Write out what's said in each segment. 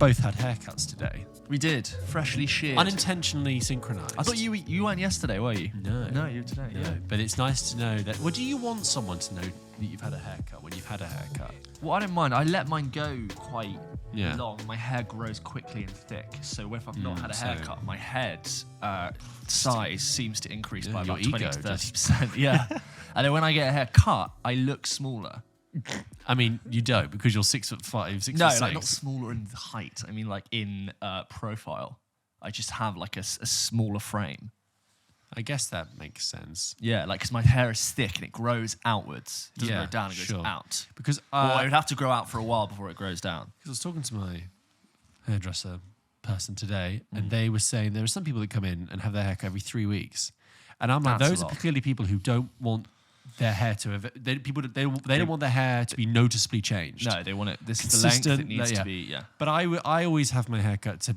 both had haircuts today. We did. Freshly sheared. Unintentionally synchronized. I thought you weren't yesterday, were you? No. You were today. No, Yeah. but it's nice to know that. Well, do you want someone to know that you've had a haircut when you've had a haircut? Well, I don't mind. I let mine go quite Yeah. long. My hair grows quickly and thick. So if I've not had a so- haircut, my head size seems to increase by your about 20 ego to just- 30%. Yeah. And then when I get a haircut, I look smaller. I mean, you don't because you're 6'5", 6'6". No, like not smaller in height. I mean, like in profile. I just have like a smaller frame. I guess that makes sense. Yeah, like because my hair is thick and it grows outwards. It doesn't Yeah, go down, it goes sure. out. Because Or it would have to grow out for a while before it grows down. I was talking to my hairdresser person today, and they were saying there are some people that come in and have their haircut every 3 weeks, and I'm like, That's a those are lot. clearly people who don't want their hair to. They don't want their hair to be noticeably changed. No, they want it. This is the length it needs to be. Yeah. But I always have my haircut to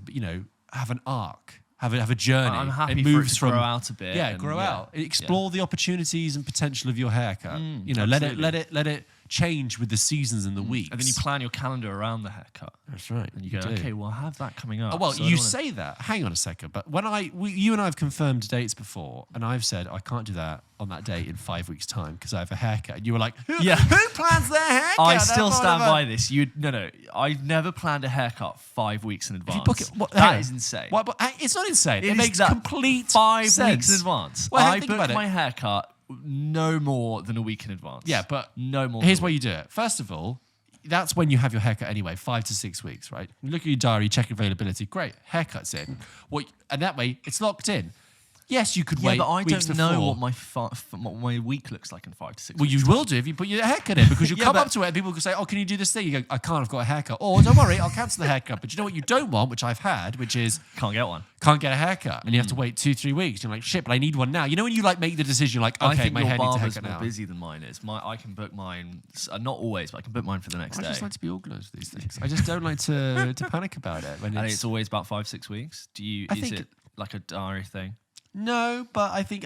have an arc. Have a journey. I'm happy it for moves it to from grow out a bit. Yeah, and grow out. Explore the opportunities and potential of your haircut. absolutely. Let it change with the seasons and the weeks. And then you plan your calendar around the haircut. That's right. And you go, do. okay, well, I have that coming up. Oh, well, so I you don't wanna- say that. Hang on a second. But when you and I have confirmed dates before, and I've said I can't do that on that date in 5 weeks' time because I have a haircut. And you were like, who plans their haircut? I still stand by this. No. I've never planned a haircut 5 weeks in advance. You book it, That is insane. What, but, it's not insane. It is makes that complete 5 sense. weeks in advance. Well, I think book about it. my haircut no more than a week in advance. Yeah, but no more. Here's than a why week. you do it. First of all, that's when you have your haircut anyway, 5 to 6 weeks, right? You look at your diary, check availability. Great, haircut's in. And that way, it's locked in. Yes, you could wait. Yeah, but I weeks don't know before. what my week looks like in 5 to 6 Well, weeks. you will do if you put your haircut in because you'll Yeah, come but- up to it and people will say, oh, can you do this thing? You go, I can't, I've got a haircut. Or don't worry, I'll cancel the haircut. But you know what you don't want, which I've had, which is Can't get one. can't get a haircut. And you have to wait 2-3 weeks. You're like, shit, but I need one now. You know when you like make the decision, you're like, I okay, think my your hair needs a barber's haircut more now. busy than mine is. I can book mine, not always, but I can book mine for the next I day. just like to be organised with these things. I just don't like to panic about it. When And it's always about 5-6 weeks. I Is think- it like a diary thing? No, but I think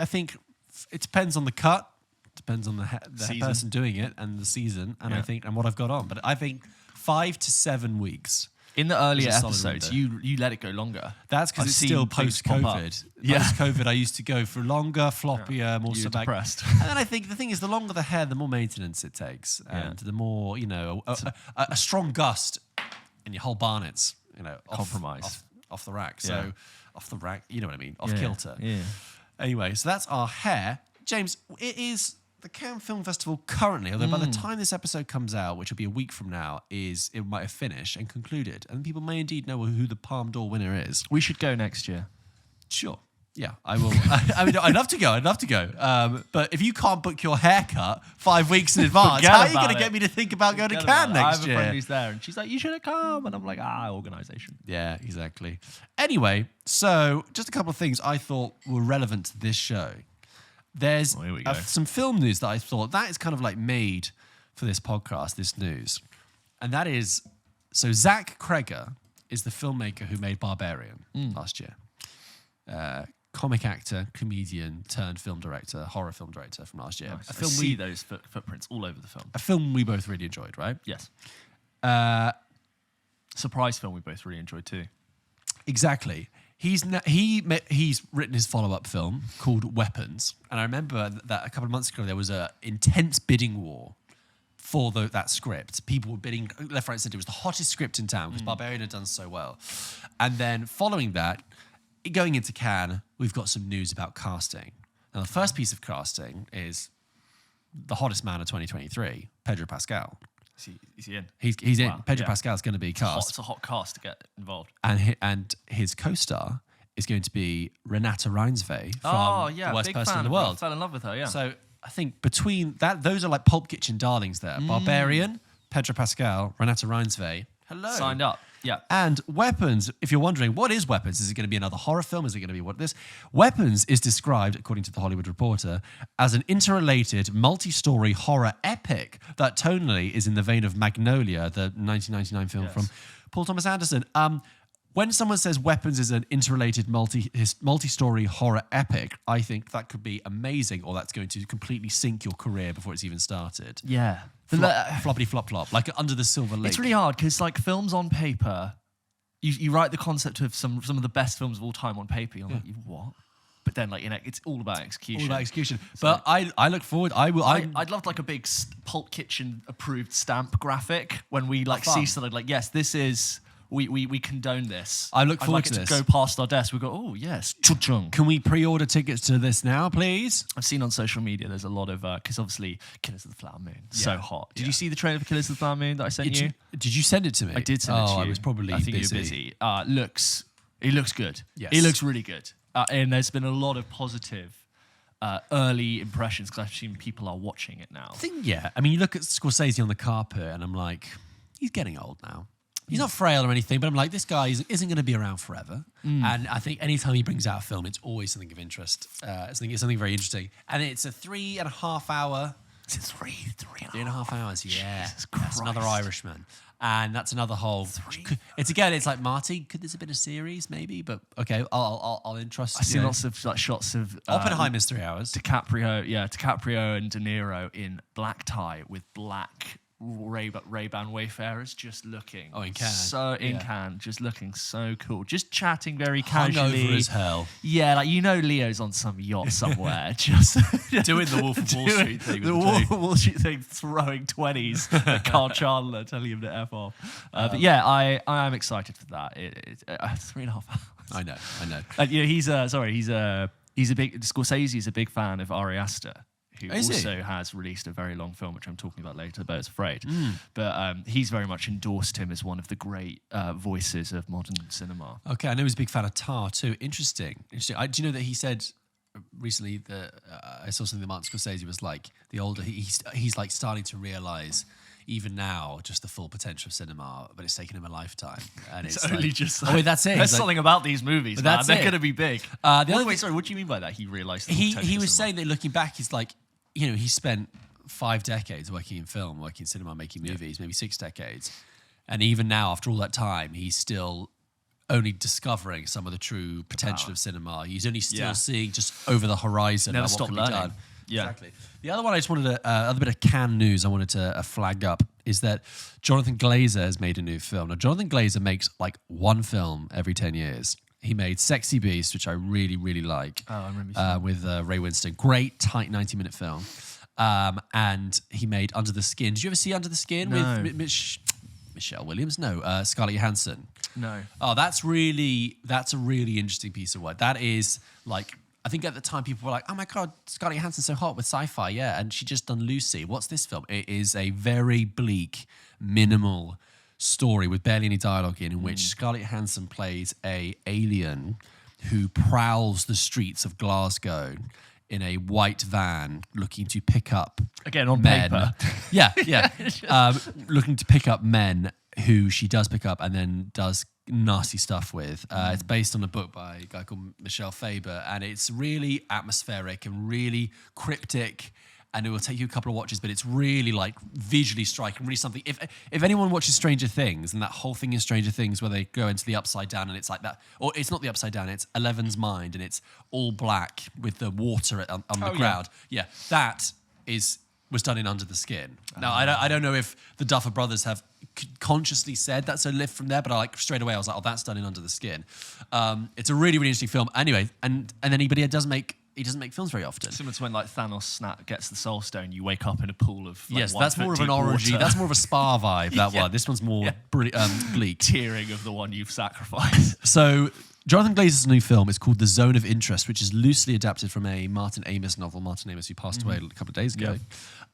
it depends on the cut, depends on the Season. person doing it and the season, and Yeah. and what I've got on. But I think 5 to 7 weeks. In the earlier It's a solid episodes, window. you let it go longer. That's because I've it's seen still things pop up. post-COVID. Yeah. Post-COVID, I used to go for longer, floppier, more You were so back. depressed. And then I think the thing is, the longer the hair, the more maintenance it takes, Yeah. and the more a strong gust in your whole barnet's Compromise. off the rack. So Yeah. off the rack, you know what I mean, off Yeah, kilter. yeah. Anyway, so that's our hair. James, it is the Cannes Film Festival currently, although by the time this episode comes out, which will be a week from now, it might have finished and concluded. And people may indeed know who the Palme d'Or winner is. We should go next year. Sure. Yeah, I will. I mean, I'd love to go. But if you can't book your haircut 5 weeks in advance, Forget how are you about going to it. get me to think about going to Forget Cannes about it. I next have a friend year? who's there, and she's like, "You should have come," and I'm like, organisation. Yeah, exactly. Anyway, so just a couple of things I thought were relevant to this show. There's Here we go. some film news that I thought that is kind of like made for this podcast, this news. And that is, so Zach Cregger is the filmmaker who made Barbarian last year. Comic actor, comedian, turned film director, horror film director from last year. Nice. A I film see those footprints all over the film. a film we both really enjoyed, right? Yes. Uh, Surprise film we both really enjoyed too. Exactly. He's written his follow-up film called Weapons, and I remember that a couple of months ago there was a intense bidding war for that script. People were bidding left, right, and centre. It was the hottest script in town because Barbarian had done so well. And then following that, going into Cannes, we've got some news about casting. Now, the first piece of casting is the hottest man of 2023, Pedro Pascal. Is he in? He's in. Wow, Pedro yeah. Pascal's going to be cast. It's a hot cast to get involved. And his co-star is going to be Renata Reinsve from The Worst big Person fan in the of World. her. Fell in love with her, yeah. So I think between that, those are like Pulp Kitchen darlings there. Barbarian, Pedro Pascal, Renata Reinsve. Hello. Signed up. Yeah. And Weapons, if you're wondering, what is Weapons? Is it going to be another horror film? Is it going to be what this? Weapons is described, according to The Hollywood Reporter, as an interrelated, multi-story horror epic that tonally is in the vein of Magnolia, the 1999 film from Paul Thomas Anderson. When someone says Weapons is an interrelated multi-story horror epic, I think that could be amazing, or that's going to completely sink your career before it's even started. Yeah. Floppity flop flop, like Under the Silver Lake. It's really hard because like films on paper you write the concept of some of the best films of all time on paper. You're like, what? But then, like, it's all about execution. All about execution. But I look forward. I'd love like a big Pulp Kitchen approved stamp graphic when we like see something like, yes, this is we condone this. I look forward to it this. to go past our desk. We go, oh yes, chung. Can we pre-order tickets to this now, please? I've seen on social media there's a lot of because obviously Killers of the Flower Moon, so hot. Did you see the trailer for Killers of the Flower Moon that I sent you? Did you send it to me? I did send it to you. I was probably I think busy. You were busy. It looks good. Yes. It looks really good. And there's been a lot of positive early impressions because I've seen people are watching it now. I mean, you look at Scorsese on the carpet, and I'm like, he's getting old now. He's not frail or anything, but I'm like, this guy isn't going to be around forever. And I think anytime he brings out a film, it's always something of interest. It's something very interesting. And it's a 3.5 hour. Is it three and a half hours? Yeah. Jesus That's another Christ. Irishman. And that's another whole. It's like Marty. Could this have been a series? Maybe, but okay. I'll entrust. I see lots of like shots of Oppenheimer's 3 hours. DiCaprio and De Niro in black tie with black Ray-Ban Wayfarers, just looking. In Cannes. In Cannes, just looking so cool. Just chatting very casually. Hungover as hell. Yeah, like Leo's on some yacht somewhere, just Doing the Wolf of Wall Street thing. The Wolf of Wall Street thing, throwing 20s at Carl Chandler, telling him to F off. But yeah, I am excited for that. It's 3.5 hours. I know. And he's a big Scorsese is a big fan of Ari Aster, who also has released a very long film, which I'm talking about later, Beau Is Afraid. But he's very much endorsed him as one of the great voices of modern cinema. Okay, I know he's a big fan of Tar too. Interesting. Do you know that he said recently that I saw something that Martin Scorsese was like, the older he's like starting to realise even now just the full potential of cinema, but it's taken him a lifetime. And it's only like, just wait, that's it. There's something about these movies, man. They're going to be big. Sorry, what do you mean by that? He realised he was saying that looking back, he's like, he spent 5 decades working in film, working in cinema, making movies, maybe 6 decades. And even now, after all that time, he's still only discovering some of the true potential of cinema. He's only still seeing just over the horizon. Never what stop can learning. Be done. Yeah. Exactly. The other one I just wanted to, other bit of Cannes news I wanted to flag up is that Jonathan Glazer has made a new film. Now, Jonathan Glazer makes like one film every 10 years. He made Sexy Beast, which I really, really like. Oh, I remember with Ray Winstone. Great, tight 90-minute film. And he made Under the Skin. Did you ever see Under the Skin with Michelle Williams? No, Scarlett Johansson. No. Oh, that's a really interesting piece of work. That is like, I think at the time people were like, oh my God, Scarlett Johansson's so hot with sci-fi, yeah. And she just done Lucy. What's this film? It is a very bleak, minimal story with barely any dialogue in which Scarlett Johansson plays a alien who prowls the streets of Glasgow in a white van looking to pick up again on men. paper. Yeah. Looking to pick up men who she does pick up and then does nasty stuff with. It's based on a book by a guy called Michel Faber, and it's really atmospheric and really cryptic. And it will take you a couple of watches, but it's really like visually striking, really something. If anyone watches Stranger Things, and that whole thing in Stranger Things where they go into the upside down and it's like that, or it's not the upside down, it's Eleven's mind and it's all black with the water on the ground. Yeah, that was done in Under the Skin. Now, I don't know if the Duffer Brothers have consciously said that's a lift from there, but straight away I was like, oh, that's done in Under the Skin. It's a really, really interesting film. Anyway, and then he doesn't make films very often. Similar to when like Thanos gets the Soul Stone, you wake up in a pool of like, yes, that's more of an orgy. Water. That's more of a spa vibe. That one. This one's more bleak. Tearing of the one you've sacrificed. So Jonathan Glazer's new film is called The Zone of Interest, which is loosely adapted from a Martin Amis novel. Martin Amis, who passed away a couple of days ago.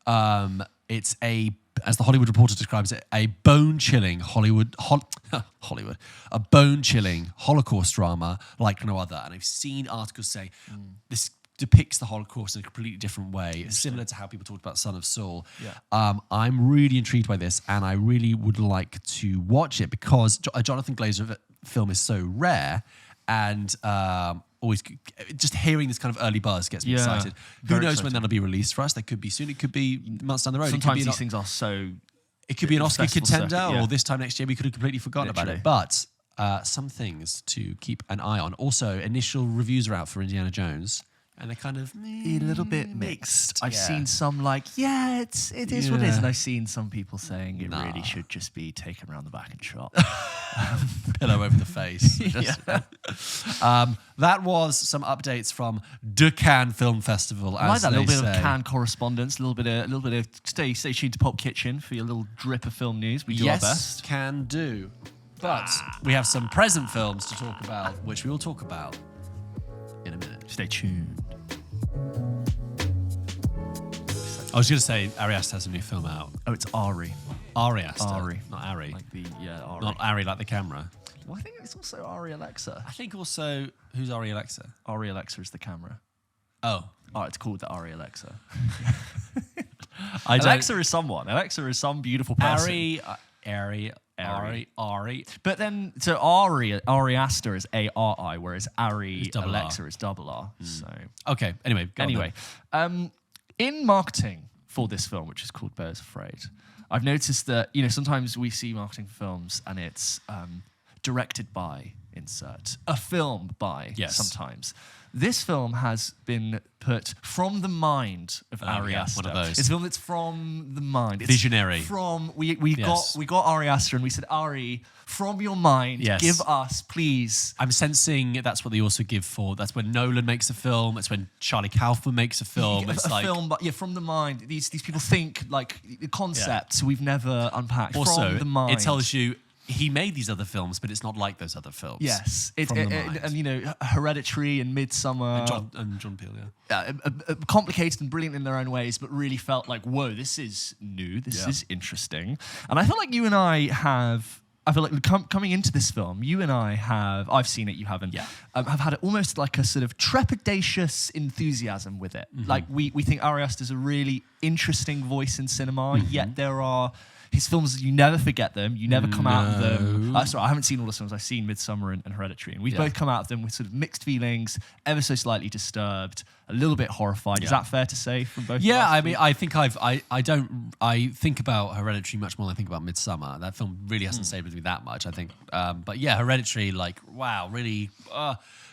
Yeah. It's as the Hollywood Reporter describes it, a bone-chilling a bone-chilling Holocaust drama like no other. And I've seen articles say this depicts the Holocaust in a completely different way, similar to how people talked about Son of Saul. Yeah. I'm really intrigued by this, and I really would like to watch it because a Jonathan Glazer film is so rare, and always just hearing this kind of early buzz gets me excited. Who knows when that'll be released for us? That could be soon. It could be months down the road. Sometimes these things are so... It could be an Oscar contender, or this time next year we could have completely forgotten about it. But some things to keep an eye on. Also, initial reviews are out for Indiana Jones. And they're kind of a little bit mixed. I've Yeah. seen some like, it is what it is. Yeah. And I've seen some people saying it really should just be taken around the back and shot. pillow over the face. That was some updates from the Cannes Film Festival. I like As that little they bit of say. Cannes correspondence, a little bit of stay tuned to Pulp Kitchen for your little drip of film news. We do our best. Can do. But we have some present films to talk about, which we will talk about in a minute. Stay tuned. I was going to say Ari Aster has a new film out. Oh, it's Ari. Ari Aster. Ari. Not Ari. Like the Ari. Not Ari like the camera. Well, I think it's also Ari Alexa. I think also, who's Ari Alexa? Ari Alexa is the camera. Oh. Oh, it's called the Ari Alexa. I don't- Alexa is someone. Alexa is some beautiful person. Ari. But then, so Ari Aster is A-R-I, whereas Ari double Alexa R. is double R. So Okay, anyway. Go on then. In marketing for this film, which is called Beau Is Afraid, I've noticed that, sometimes we see marketing for films and it's directed by, insert, a film by, Yes. sometimes. This film has been put from the mind of Ari Aster. one of those. It's a film that's from the mind. It's Visionary. We Yes. got Ari Aster and we said, Ari, from your mind, Yes. give us, please. I'm sensing that's what they also give for. That's when Nolan makes a film. It's when Charlie Kaufman makes a film. It's a like film, but from the mind. These people think like the concepts we've never unpacked. also from the mind. it tells you he made these other films, but it's not like those other films. Yes, from the mind. and Hereditary and Midsummer, and John Peel, yeah. complicated and brilliant in their own ways, but really felt like, whoa, this is new, this is interesting. And I feel like you and I have. I feel like coming into this film, you and I have. I've seen it, you haven't. Yeah. Have had almost like a sort of trepidatious enthusiasm with it. Like we think Ari Aster's a really interesting voice in cinema. Yet there are. His films, you never forget them. You never come out of them. Sorry, I haven't seen all the films. I've seen Midsummer and Hereditary. And we've both come out of them with sort of mixed feelings, ever so slightly disturbed, a little bit horrified. Is that fair to say from both of us? Yeah, I mean, I think I think about Hereditary much more than I think about Midsummer. That film really hasn't stayed with me that much, I think. But yeah, Hereditary, like, wow, really,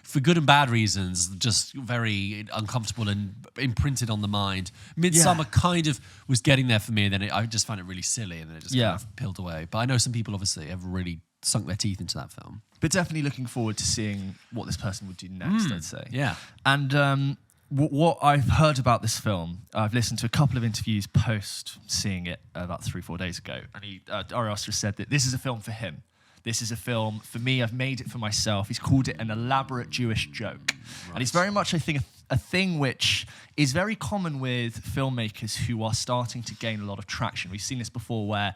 for good and bad reasons, just very uncomfortable and imprinted on the mind. Midsummer kind of was getting there for me, and then I just found it really silly, and then it just kind of peeled away. But I know some people obviously have really sunk their teeth into that film. But definitely looking forward to seeing what this person would do next, I'd say. Yeah. And what I've heard about this film, I've listened to a couple of interviews post seeing it about 3-4 days ago. And Ari Aster said that this is a film for him. This is a film for me. I've made it for myself. He's called it an elaborate Jewish joke. Right. And it's very much, I think, a thing which is very common with filmmakers who are starting to gain a lot of traction. We've seen this before where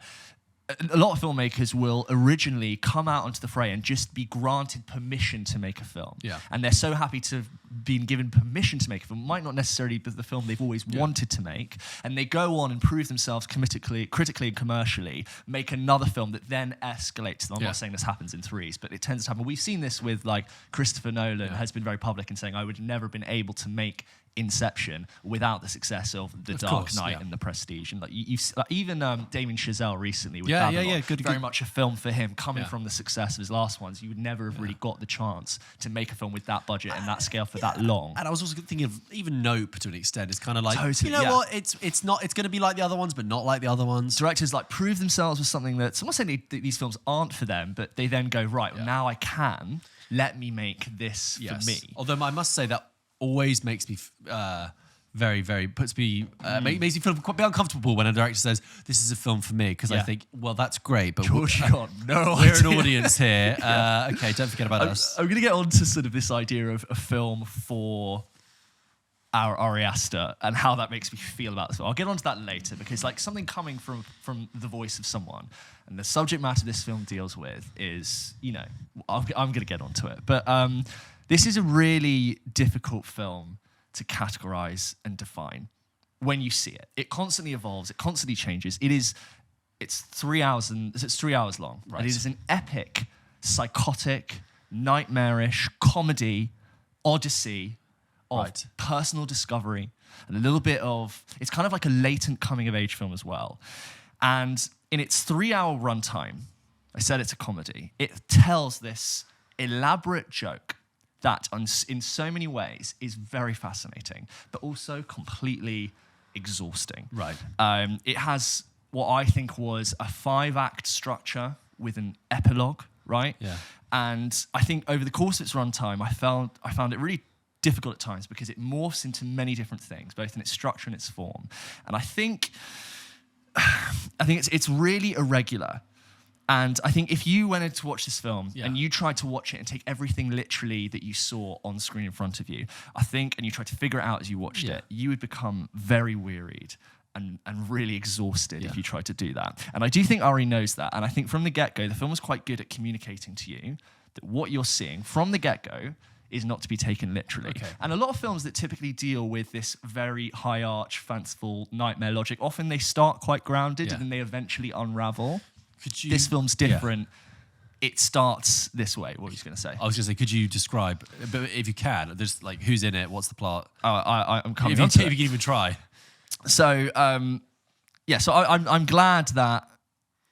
a lot of filmmakers will originally come out onto the fray and just be granted permission to make a film. Yeah. And they're so happy to have been given permission to make a film. It might not necessarily be the film they've always wanted to make. And they go on and prove themselves critically and commercially, make another film that then escalates. I'm not saying this happens in threes, but it tends to happen. We've seen this with like Christopher Nolan has been very public in saying, I would have never been able to make Inception without the success of The Dark Knight and The Prestige, and like even Damien Chazelle recently with Babylon, very much a film for him coming from the success of his last ones. You would never have really got the chance to make a film with that budget and that scale for that long. And I was also thinking of even Nope to an extent. It's kind of like totally, you know what? It's going to be like the other ones, but not like the other ones. Directors like prove themselves with something that I'm not saying these films aren't for them, but they then go right. Well, now I can let me make this for me. Although I must say that makes me very, very makes me feel quite uncomfortable when a director says this is a film for me, because I think, well, that's great, but we're an audience here. Okay, don't forget about us. I'm going to get on to sort of this idea of a film for our Ari Aster and how that makes me feel about this film. I'll get onto that later, because like something coming from the voice of someone, and the subject matter this film deals with is, I'm going to get onto it, but this is a really difficult film to categorize and define when you see it. It constantly evolves. It constantly changes. It's 3 hours it's 3 hours long. Right. And it is an epic, psychotic, nightmarish comedy odyssey of personal discovery and a little bit of. It's kind of like a latent coming of age film as well. And in its 3 hour runtime, I said it's a comedy. It tells this elaborate joke that in so many ways is very fascinating, but also completely exhausting. Right. It has what I think was a 5-act structure with an epilogue, right? Yeah. And I think over the course of its runtime, I found it really difficult at times because it morphs into many different things, both in its structure and its form. And I think it's really irregular. And I think if you went in to watch this film and you tried to watch it and take everything literally that you saw on screen in front of you, and you tried to figure it out as you watched it, you would become very wearied and really exhausted if you tried to do that. And I do think Ari knows that. And I think from the get-go, the film was quite good at communicating to you that what you're seeing from the get-go is not to be taken literally. Okay. And a lot of films that typically deal with this very high arch, fanciful nightmare logic, often they start quite grounded and then they eventually unravel. This film's different. It starts this way. What were you going to say? I was going to say, could you describe, but if you can, just like who's in it, what's the plot? I'm coming if on to it. If you can even try. So, so I'm glad that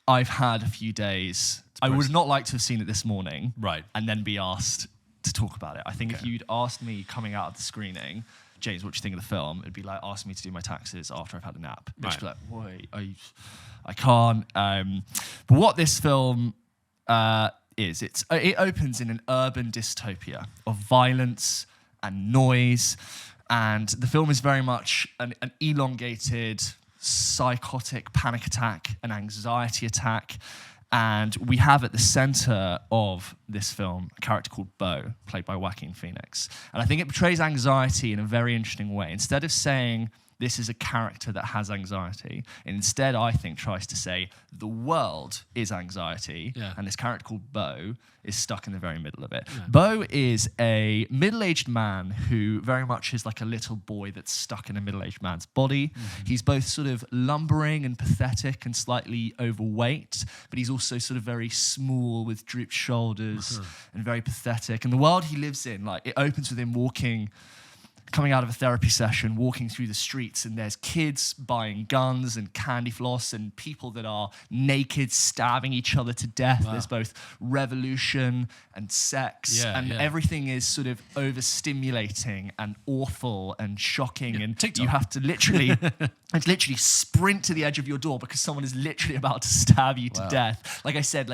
I've had a few days. I would not like to have seen it this morning, right, and then be asked to talk about it. I think if you'd asked me coming out of the screening, James, what do you think of the film? It'd be like asking me to do my taxes after I've had a nap. It'd just be like, wait, I can't. But what this film is, it opens in an urban dystopia of violence and noise, and the film is very much an elongated, psychotic panic attack, an anxiety attack. And we have at the center of this film a character called Beau, played by Joaquin Phoenix. And I think it portrays anxiety in a very interesting way. Instead of saying this is a character that has anxiety, it instead, I think, tries to say the world is anxiety, and this character called Beau is stuck in the very middle of it. Yeah. Beau is a middle-aged man who very much is like a little boy that's stuck in a middle-aged man's body. Mm-hmm. He's both sort of lumbering and pathetic and slightly overweight, but he's also sort of very small with drooped shoulders and very pathetic. And the world he lives in, like, it opens with him coming out of a therapy session, walking through the streets, and there's kids buying guns and candy floss and people that are naked stabbing each other to death. Wow. There's both revolution and sex, everything is sort of overstimulating and awful and shocking, and TikTok. You have to literally sprint to the edge of your door because someone is literally about to stab you to death. Like I said,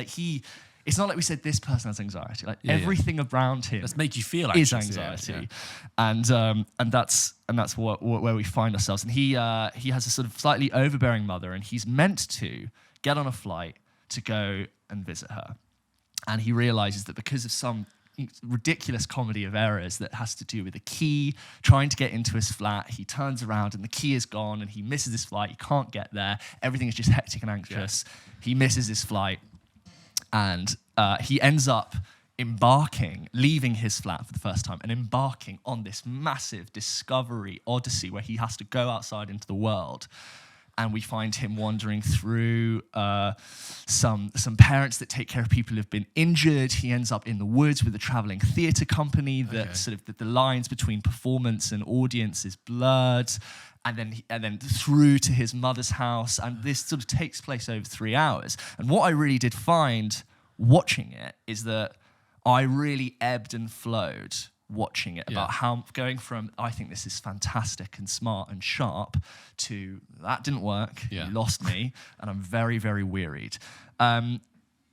it's not like we said this person has anxiety. Like everything around him, let's make you feel is anxiety, and that's where we find ourselves. And he has a sort of slightly overbearing mother, and he's meant to get on a flight to go and visit her, and he realizes that because of some ridiculous comedy of errors that has to do with a key trying to get into his flat, he turns around and the key is gone, and he misses his flight. He can't get there. Everything is just hectic and anxious. He misses his flight. And he ends up leaving his flat for the first time and embarking on this massive discovery odyssey where he has to go outside into the world. And we find him wandering through some parents that take care of people who've been injured. He ends up in the woods with a traveling theatre company that the lines between performance and audience is blurred. And then through to his mother's house, and this sort of takes place over 3 hours. And what I really did find watching it is that I really ebbed and flowed watching it about how going from I think this is fantastic and smart and sharp to that didn't work, you lost me, and I'm very, very wearied.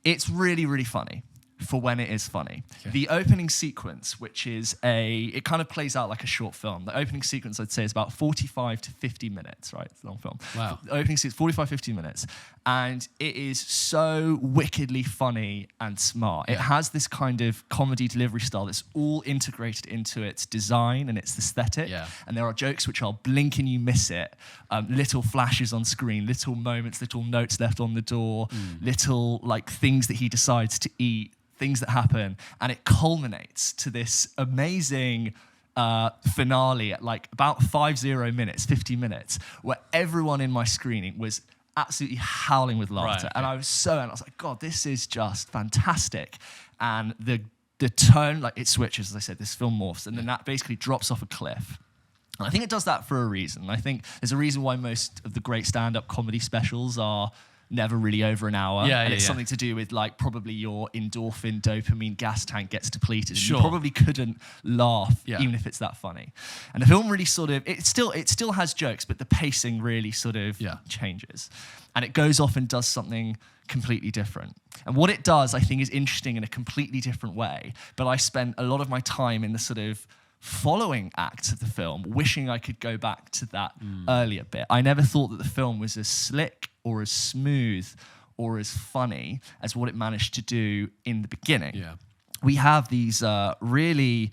It's really, really funny for when it is funny. Okay. The opening sequence, which is it kind of plays out like a short film. The opening sequence, I'd say, is about 45 to 50 minutes, right? It's a long film. Wow. The opening sequence, 45, 50 minutes. And it is so wickedly funny and smart. It has this kind of comedy delivery style that's all integrated into its design and its aesthetic. Yeah. And there are jokes which are blink and you miss it. Little flashes on screen, little moments, little notes left on the door, little like things that he decides to eat, things that happen, and it culminates to this amazing finale at like about 50 minutes, where everyone in my screening was absolutely howling with laughter. Right, okay. And I was like, God, this is just fantastic. And the tone, like it switches, as I said, this film morphs, and then that basically drops off a cliff. And I think it does that for a reason. I think there's a reason why most of the great stand-up comedy specials are never really over an hour. Yeah, and yeah, it's yeah. something to do with like probably your endorphin, dopamine gas tank gets depleted. And Sure. you probably couldn't laugh even if it's that funny. And the film really sort of, it still has jokes, but the pacing really sort of changes. And it goes off and does something completely different. And what it does, I think, is interesting in a completely different way. But I spent a lot of my time in the sort of following acts of the film, wishing I could go back to that earlier bit. I never thought that the film was as slick or as smooth or as funny as what it managed to do in the beginning. Yeah. We have these really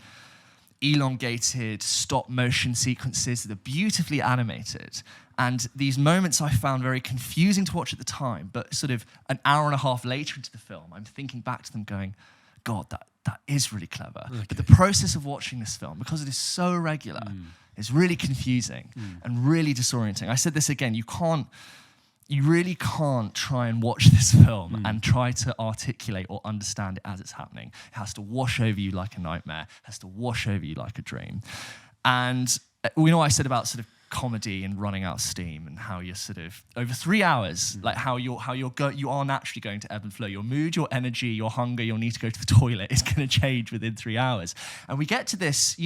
elongated stop motion sequences that are beautifully animated. And these moments I found very confusing to watch at the time, but sort of an hour and a half later into the film, I'm thinking back to them going, God, that is really clever. Okay. But the process of watching this film, because it is so irregular, is really confusing and really disorienting. I said this again, you really can't try and watch this film and try to articulate or understand it as it's happening. It has to wash over you like a nightmare. It has to wash over you like a dream. And we know what I said about sort of comedy and running out of steam, and how you're sort of over 3 hours, like you are naturally going to ebb and flow. Your mood, your energy, your hunger, your need to go to the toilet is going to change within 3 hours. And we get to this,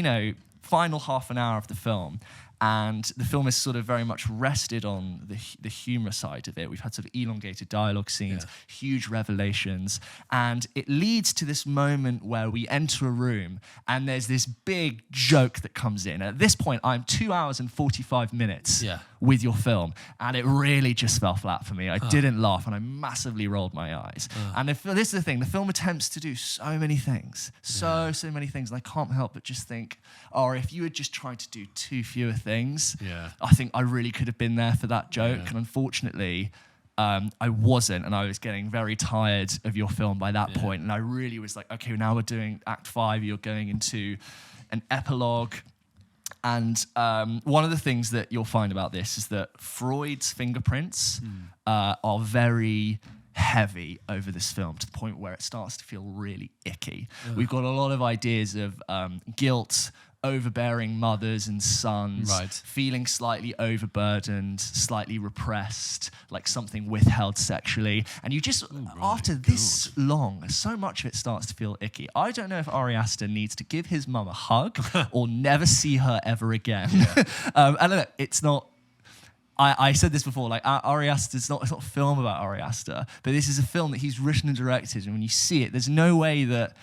final half an hour of the film, and the film is sort of very much rested on the humor side of it. We've had sort of elongated dialogue scenes, huge revelations, and it leads to this moment where we enter a room and there's this big joke that comes in. At this point, I'm 2 hours and 45 minutes with your film, and it really just fell flat for me. I didn't laugh, and I massively rolled my eyes. And this is the thing, the film attempts to do so many things, so many things, and I can't help but just think, if you had just tried to do too fewer things, I think I really could have been there for that joke. And unfortunately, I wasn't, and I was getting very tired of your film by that point. And I really was like, okay, now we're doing Act 5, you're going into an epilogue. And one of the things that you'll find about this is that Freud's fingerprints are very heavy over this film, to the point where it starts to feel really icky. We've got a lot of ideas of guilt, overbearing mothers and sons, feeling slightly overburdened, slightly repressed, like something withheld sexually. And you just, after this long, so much of it starts to feel icky. I don't know if Ari Aster needs to give his mum a hug or never see her ever again. And look, it's not, I said this before, like Ari Aster, it's not a film about Ari Aster, but this is a film that he's written and directed, and when you see it, there's no way that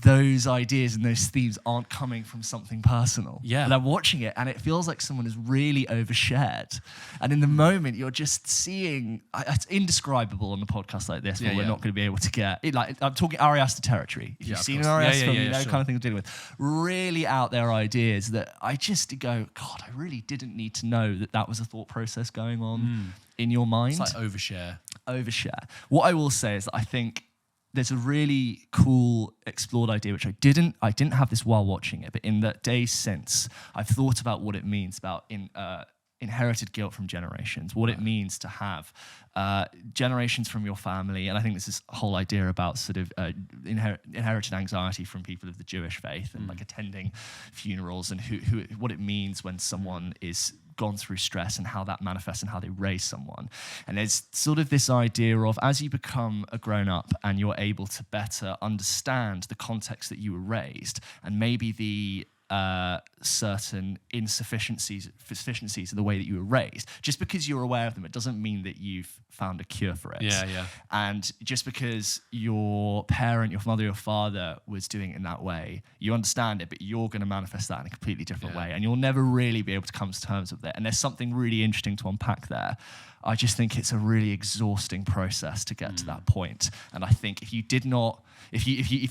those ideas and those themes aren't coming from something personal. And I'm watching it, and it feels like someone has really overshared. And in the moment, you're just seeing, it's indescribable on a podcast like this, where we're not going to be able to get it. Like, I'm talking Ari Aster territory. If you've seen an Ari Aster film, you know kind of thing we're dealing with. Really out there ideas that I just go, God, I really didn't need to know that was a thought process going on in your mind. It's like overshare. What I will say is that I think there's a really cool explored idea, which I didn't have this while watching it, but in the days since, I've thought about what it means about inherited guilt from generations, what it means to have generations from your family. And I think this is a whole idea about sort of inherited anxiety from people of the Jewish faith, and like attending funerals, and who what it means when someone is gone through stress, and how that manifests and how they raise someone. And there's sort of this idea of, as you become a grown-up and you're able to better understand the context that you were raised, and maybe the certain insufficiencies of the way that you were raised, just because you're aware of them, it doesn't mean that you've found a cure for it. And just because your parent, your mother, your father was doing it in that way, you understand it, but you're going to manifest that in a completely different way, and you'll never really be able to come to terms with it. And there's something really interesting to unpack there. I just think it's a really exhausting process to get to that point. And I think if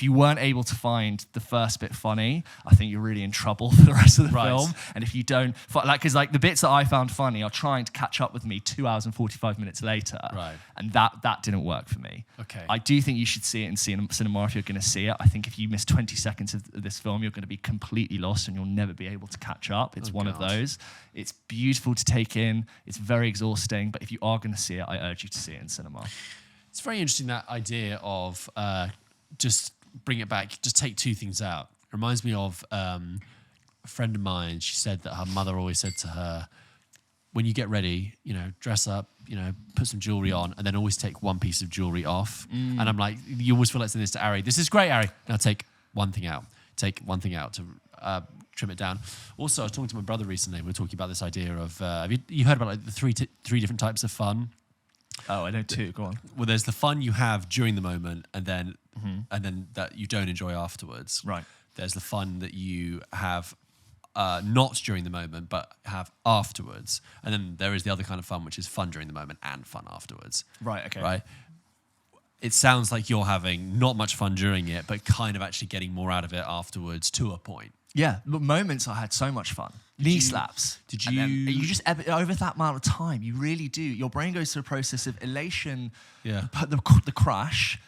you weren't able to find the first bit funny, I think you're really in trouble for the rest of the film. And if you don't, because the bits that I found funny are trying to catch up with me 2 hours and 45 minutes later. And that didn't work for me. I do think you should see it in cinema if you're going to see it. I think if you miss 20 seconds of this film, you're going to be completely lost, and you'll never be able to catch up. It's one of those. It's beautiful to take in. It's very exhausting. But if you are going to see it, I urge you to see it in cinema. It's very interesting, that idea of just bring it back, just take two things out. It reminds me of a friend of mine. She said that her mother always said to her, when you get ready, dress up, put some jewelry on, and then always take one piece of jewelry off. And I'm like, you always feel like saying this to Ari. This is great, Ari. Now take one thing out. Take one thing out to trim it down. Also, I was talking to my brother recently. We were talking about this idea of have you heard about like the three different types of fun? Oh, I know two. Go on. Well, there's the fun you have during the moment, and then that you don't enjoy afterwards. Right. There's the fun that you have not during the moment, but have afterwards. And then there is the other kind of fun, which is fun during the moment and fun afterwards. Right. Okay. Right. It sounds like you're having not much fun during it, but kind of actually getting more out of it afterwards to a point. Yeah, but moments I had so much fun. Knee slaps. Did And you? then you just over that amount of time, you really do. Your brain goes through a process of elation, the crash,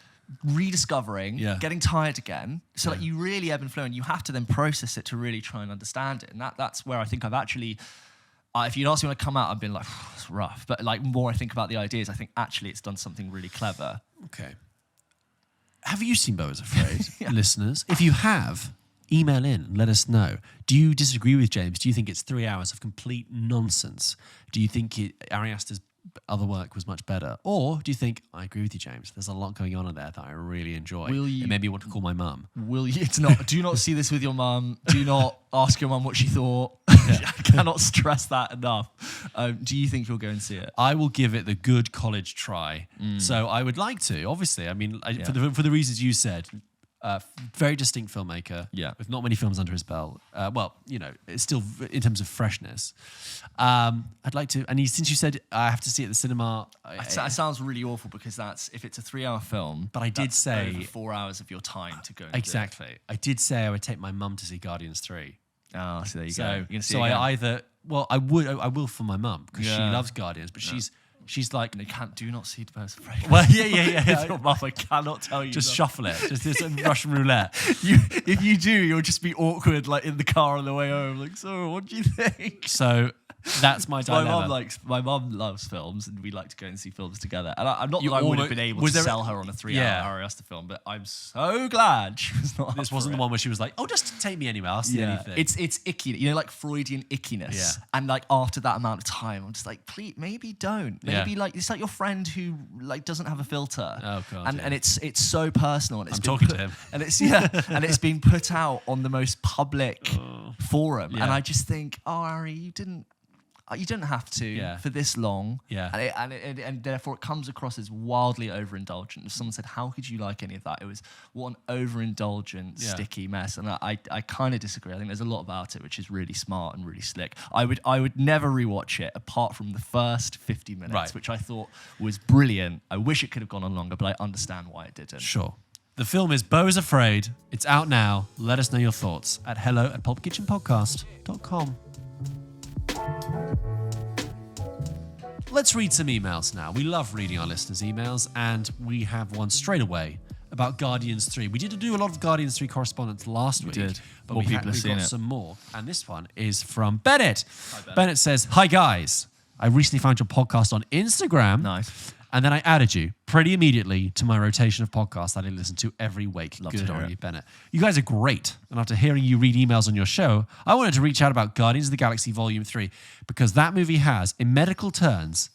rediscovering, getting tired again. So like you really ebb and flow, and you have to then process it to really try and understand it. And that's where I think I've actually. If you'd asked me when I come out, I've been like, it's rough. But like more I think about the ideas, I think actually it's done something really clever. Okay. Have you seen Beau Is Afraid, listeners? If you have, email in and let us know. Do you disagree with James? Do you think it's 3 hours of complete nonsense? Do you think Ari Aster's other work was much better? Or do you think, I agree with you, James, there's a lot going on in there that I really enjoy. It made me want to call my mum. Do not see this with your mum. Do not ask your mum what she thought. I cannot stress that enough. Do you think you'll go and see it? I will give it the good college try. So I would like to, obviously. I mean, for the reasons you said, very distinct filmmaker with not many films under his belt. It's still in terms of freshness. I'd like to, and since you said I have to see it at the cinema, that sounds really awful because if it's a 3 hour film, but I did say over 4 hours of your time to go. And exactly. Do it. I did say I would take my mum to see Guardians 3. Oh, so there you go. I will for my mum because she loves Guardians, but she's like, and do not see Beau Is Afraid. Well, yeah. Your mum, I cannot tell you. Just shuffle it. Just this Russian roulette. If you do, you'll just be awkward, like in the car on the way home. Like, so what do you think? So that's my dilemma. My mum loves films, and we like to go and see films together. And I'm not that I would have been able to sell her on a 3 hour Ari Aster film, but I'm so glad she was not. This wasn't the one where she was like, "Oh, just take me anywhere. I'll see anything." It's icky, like Freudian ickiness. Yeah. And like after that amount of time, I'm just like, please, maybe don't. Maybe like it's like your friend who like doesn't have a filter. Oh god. And it's so personal. And I'm talking to him. And it's and it's been put out on the most public forum. Yeah. And I just think, oh, Ari, you didn't have to for this long. Yeah. And therefore it comes across as wildly overindulgent. If someone said, how could you like any of that? It was one overindulgent, sticky mess. And I kind of disagree. I think there's a lot about it which is really smart and really slick. I would never rewatch it apart from the first 50 minutes, which I thought was brilliant. I wish it could have gone on longer, but I understand why it didn't. Sure. The film is Beau Is Afraid. It's out now. Let us know your thoughts at hello@pulpkitchenpodcast.com. Let's read some emails now. We love reading our listeners' emails, and we have one straight away about Guardians 3. We did do a lot of Guardians 3 correspondence last week, but we got some more. And this one is from Bennett. Hi, Bennett. Bennett says, "Hi guys, I recently found your podcast on Instagram. Nice. And then I added you pretty immediately to my rotation of podcasts that I listen to every week." Love Good to hear on it. you, Bennett. You guys are great. And after hearing you read emails on your show, I wanted to reach out about Guardians of the Galaxy Volume 3 because that movie has, in medical terms,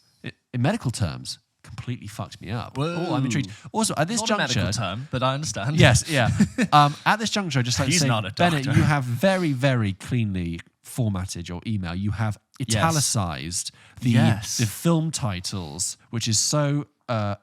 completely fucked me up. Whoa. Oh, I'm intrigued. Also, at this Not juncture... a medical term, but I understand. Yes, yeah. At this juncture, I'd just like to He's say, not a Bennett, doctor. you have very, very cleanly formatted your email. You have italicized the film titles, which is so... so As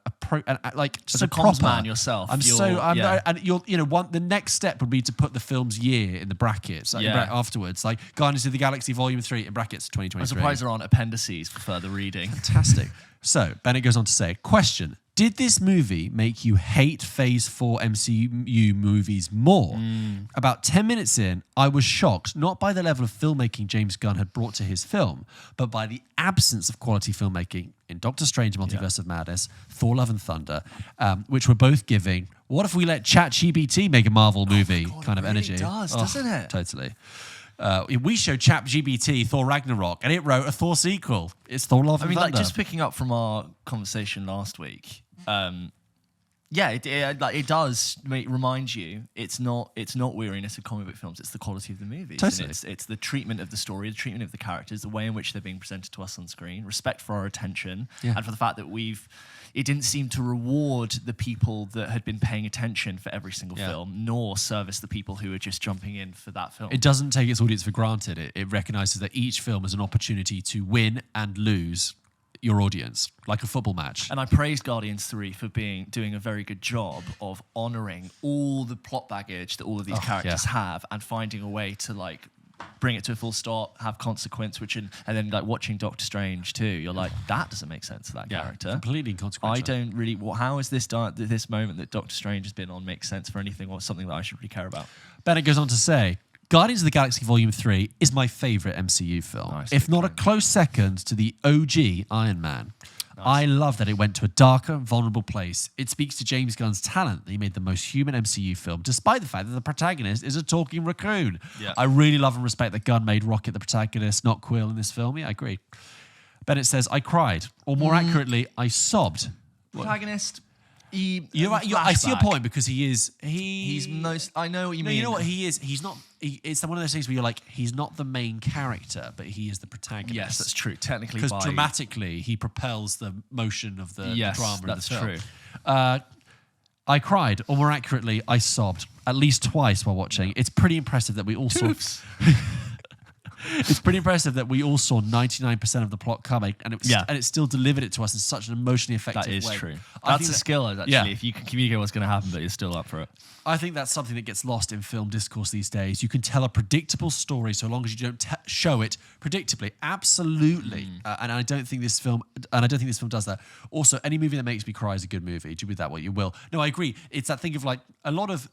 a comms proper. man yourself, and the next step would be to put the film's year in the brackets afterwards, like Guardians of the Galaxy Volume 3 in brackets 2023. I'm surprised there aren't appendices for further reading. Fantastic. So Bennett goes on to say, question: did this movie make you hate Phase 4 MCU movies more? About 10 minutes in, I was shocked, not by the level of filmmaking James Gunn had brought to his film, but by the absence of quality filmmaking in Doctor Strange Multiverse of Madness, Thor Love and Thunder, which were both giving, what if we let ChatGPT make a Marvel movie kind of energy. It does, doesn't it? Totally. We showed ChatGPT Thor Ragnarok, and it wrote a Thor sequel. It's Thor Love and Thunder. Like just picking up from our conversation last week, Yeah, it does remind you. It's not weariness of comic book films. It's the quality of the movies. Totally. And it's the treatment of the story, the treatment of the characters, the way in which they're being presented to us on screen, respect for our attention, and for the fact that it didn't seem to reward the people that had been paying attention for every single film, nor service the people who were just jumping in for that film. It doesn't take its audience for granted. It recognizes that each film is an opportunity to win and lose your audience, like a football match. And I praise Guardians 3 for doing a very good job of honouring all the plot baggage that all of these characters have, and finding a way to like bring it to a full stop, have consequence, and then like watching Doctor Strange too, you're like, that doesn't make sense to that character. Completely inconsequential. I don't really. How is this moment that Doctor Strange has been on make sense for anything or something that I should really care about? Bennett goes on to say, Guardians of the Galaxy Volume 3 is my favourite MCU film, if not a close second to the OG Iron Man. Nice. I love that it went to a darker, vulnerable place. It speaks to James Gunn's talent that he made the most human MCU film, despite the fact that the protagonist is a talking raccoon. Yeah. I really love and respect that Gunn made Rocket the protagonist, not Quill in this film. Yeah, I agree. Bennett says, I cried, or more accurately, I sobbed. Protagonist... You're right. I see your point, because he's most. I know what you mean. You know what he is. He's not. It's one of those things where you're like, he's not the main character, but he is the protagonist. Yes, that's true. Technically, because dramatically, he propels the motion of the drama of the film. That's true. I cried, or more accurately, I sobbed at least twice while watching. It's pretty impressive that we all saw. It's pretty impressive that we all saw 99% of the plot coming, and it still delivered it to us in such an emotionally effective way. That is true. That's a skill, actually, if you can communicate what's going to happen, but you're still up for it. I think that's something that gets lost in film discourse these days. You can tell a predictable story so long as you don't show it predictably. Absolutely. And I don't think this film does that. Also, any movie that makes me cry is a good movie. Do with that what you will. No, I agree. It's that thing of like, a lot of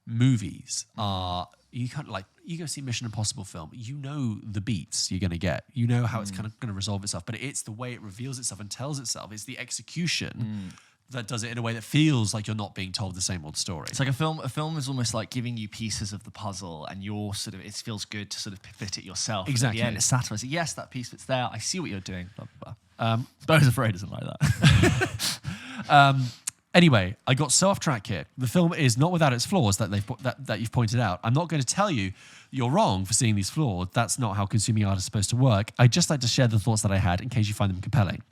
movies are... You can't you go see Mission Impossible film, you know the beats you're going to get. You know how it's kind of going to resolve itself, but it's the way it reveals itself and tells itself. It's the execution that does it in a way that feels like you're not being told the same old story. It's like a film is almost like giving you pieces of the puzzle, and you're sort of, it feels good to sort of fit it yourself. Exactly. At the end, it's satisfying. Yes, that piece fits there. I see what you're doing. Blah, blah, blah. Beau Is Afraid isn't like that. Anyway, I got so off track here. The film is not without its flaws that you've pointed out. I'm not going to tell you you're wrong for seeing these flaws. That's not how consuming art is supposed to work. I'd just like to share the thoughts that I had in case you find them compelling.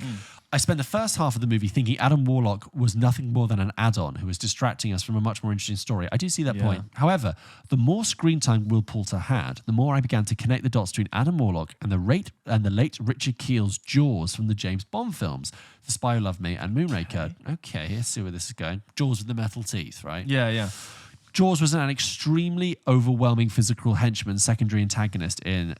I spent the first half of the movie thinking Adam Warlock was nothing more than an add-on who was distracting us from a much more interesting story. I do see that point. However, the more screen time Will Poulter had, the more I began to connect the dots between Adam Warlock and the late Richard Keel's Jaws from the James Bond films, The Spy Who Loved Me and Moonraker. Okay, let's see where this is going. Jaws with the metal teeth, right? Yeah. Jaws was an extremely overwhelming physical henchman, secondary antagonist in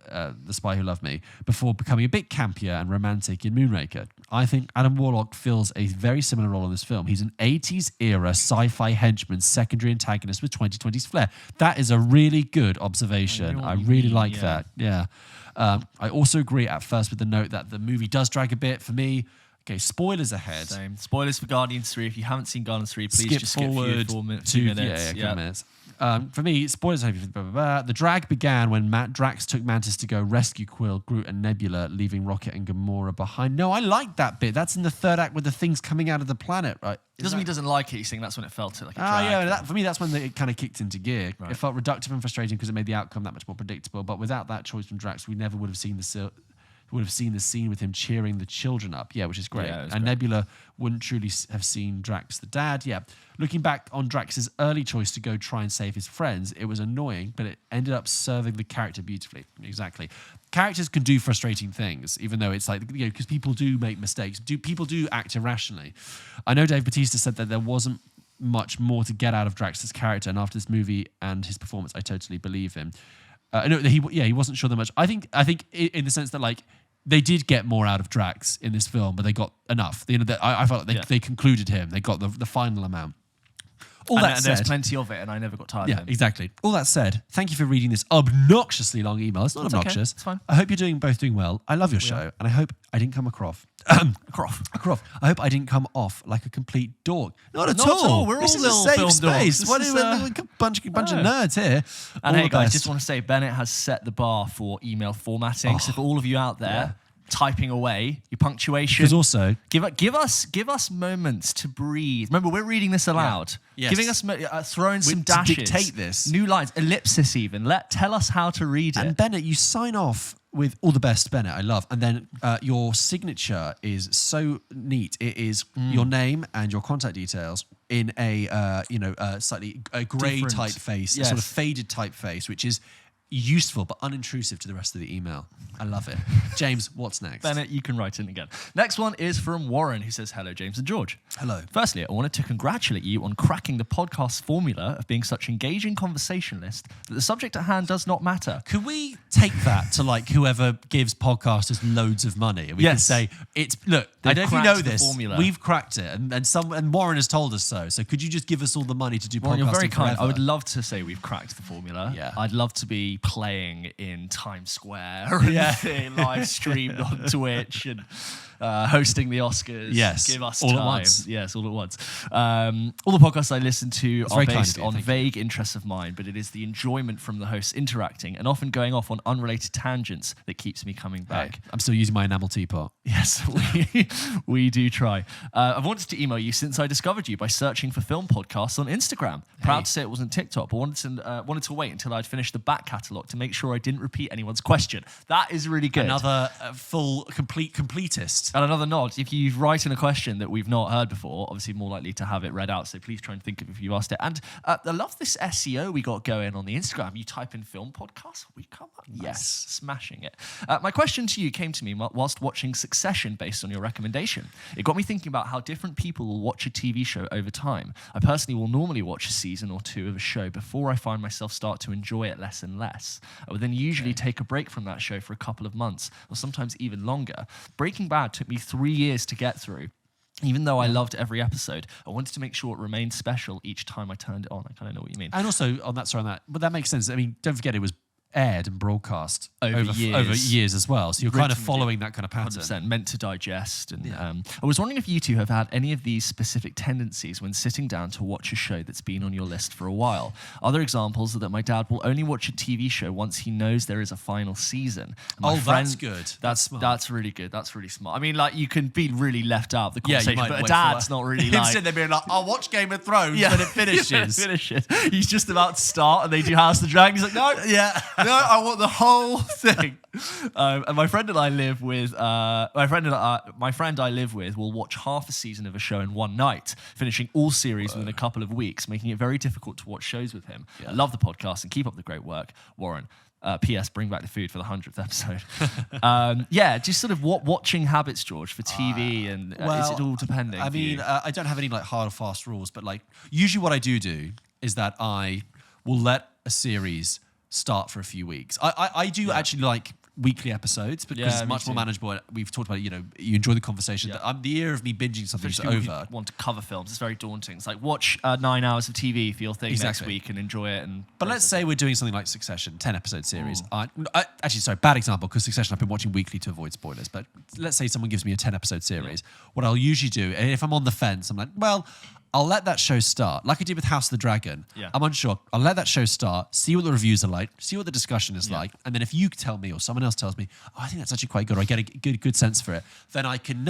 The Spy Who Loved Me, before becoming a bit campier and romantic in Moonraker. I think Adam Warlock fills a very similar role in this film. He's an 80s era sci-fi henchman, secondary antagonist with 2020s flair. That is a really good observation. I really like that. Yeah. I also agree at first with the note that the movie does drag a bit for me. Okay, spoilers ahead. Same. Spoilers for Guardians 3. If you haven't seen Guardians 3, please just skip forward a few minutes. Yeah, minutes. For me, spoilers ahead. Blah, blah, blah. The drag began when Drax took Mantis to go rescue Quill, Groot, and Nebula, leaving Rocket and Gamora behind. No, I like that bit. That's in the third act with the things coming out of the planet, right? It doesn't mean he doesn't like it. He's saying that's when it felt like a drag. Yeah. For me, that's when it kind of kicked into gear. Right. It felt reductive and frustrating because it made the outcome that much more predictable. But without that choice from Drax, we never would have seen the scene with him cheering the children up, which is great. And great. Nebula wouldn't truly have seen Drax the dad, Looking back on Drax's early choice to go try and save his friends, it was annoying, but it ended up serving the character beautifully. Exactly. Characters can do frustrating things, even though it's like, because people do make mistakes. People do act irrationally. I know Dave Bautista said that there wasn't much more to get out of Drax's character, and after this movie and his performance, I totally believe him. He wasn't sure that much. I think in the sense that like, they did get more out of Drax in this film, but they got enough. I felt like they concluded him. They got the final amount. There's plenty of it, and I never got tired of him. Exactly. All that said, thank you for reading this obnoxiously long email. It's not obnoxious. Okay. It's fine. I hope you're both doing well. I love your show, and I hope I didn't come across. I hope I didn't come off like a complete dork. Not at all. We're this all is little a safe film space. dorks. What is a bunch of nerds here? And hey, guys, just want to say Bennett has set the bar for email formatting. So for all of you out there, typing away, your punctuation. Because also, give us moments to breathe. Remember, we're reading this aloud. Yes. Giving us throwing some dashes. Dictate this. New lines, ellipsis even. Tell us how to read it. And Bennett, you sign off with all the best, Bennett, I love. And then your signature is so neat. It is your name and your contact details in a slightly grey Different. typeface, Yes. a sort of faded typeface, which is useful but unintrusive to the rest of the email. I love it. James, what's next? Bennett, you can write in again. Next one is from Warren, who says, hello, James and George. Hello. Firstly, I wanted to congratulate you on cracking the podcast formula of being such engaging conversationalist that the subject at hand does not matter. Could we take that to like whoever gives podcasters loads of money? And we can say, look, I don't know if you know cracked the this, formula. we've cracked it, and Warren has told us so. So could you just give us all the money to do podcasting You're very kind. forever? I would love to say we've cracked the formula. Yeah. I'd love to be playing in Times Square and live streamed on Twitch and hosting the Oscars. Yes, Give us all time. at once. Yes, all at once. All the podcasts I listen to are very kind based of you, on thank vague interests of mine, but it is the enjoyment from the hosts interacting and often going off on unrelated tangents that keeps me coming back. Hey, I'm still using my enamel teapot. Yes, we do try. I've wanted to email you since I discovered you by searching for film podcasts on Instagram. Proud to say it wasn't TikTok, but wanted to wait until I'd finished the back catalogue to make sure I didn't repeat anyone's question. That is really good. Another completist. And another nod, if you write in a question that we've not heard before, obviously more likely to have it read out, so please try and think of if you asked it. And I love this SEO we got going on the Instagram. You type in film podcast, we come up. Nice. Yes, smashing it. My question to you came to me whilst watching Succession based on your recommendation. It got me thinking about how different people will watch a TV show over time. I personally will normally watch a season or two of a show before I find myself start to enjoy it less and less. I would then usually take a break from that show for a couple of months, or sometimes even longer. Breaking Bad took me 3 years to get through. Even though I loved every episode, I wanted to make sure it remained special each time I turned it on. I kind of know what you mean. And also but that makes sense. I mean, don't forget it was aired and broadcast over years as well. So you're kind of following that kind of pattern. 100%, meant to digest. And I was wondering if you two have had any of these specific tendencies when sitting down to watch a show that's been on your list for a while. Other examples are that my dad will only watch a TV show once he knows there is a final season. That's good. That's smart. That's really good. That's really smart. I mean, like, you can be really left out of the conversation, might but a wait dad's for not really him sitting there being like, I'll watch Game of Thrones when it finishes. He's just about to start and they do House of the Dragon. He's like, no, no, I want the whole thing. And my friend I live with will watch half a season of a show in one night, finishing all series within a couple of weeks, making it very difficult to watch shows with him. I love the podcast and keep up the great work, Warren. P.S. Bring back the food for the 100th episode. Just sort of watching habits, George, for TV, and is it all depending? I mean, I don't have any like hard or fast rules, but like usually what I do is that I will let a series start for a few weeks. I do actually like weekly episodes because it's much more manageable. We've talked about it, you enjoy the conversation. The year of me binging something is over. Want to cover films, it's very daunting. It's like watch 9 hours of TV for your thing next week and enjoy it. But let's say we're doing something like Succession, 10-episode series. Bad example, because Succession I've been watching weekly to avoid spoilers, but let's say someone gives me a 10-episode series. What I'll usually do, and if I'm on the fence, I'm like, well, I'll let that show start, like I did with House of the Dragon. I'm unsure. I'll let that show start, see what the reviews are like, see what the discussion is like, and then if you tell me or someone else tells me, I think that's actually quite good, or I get a good sense for it, then I can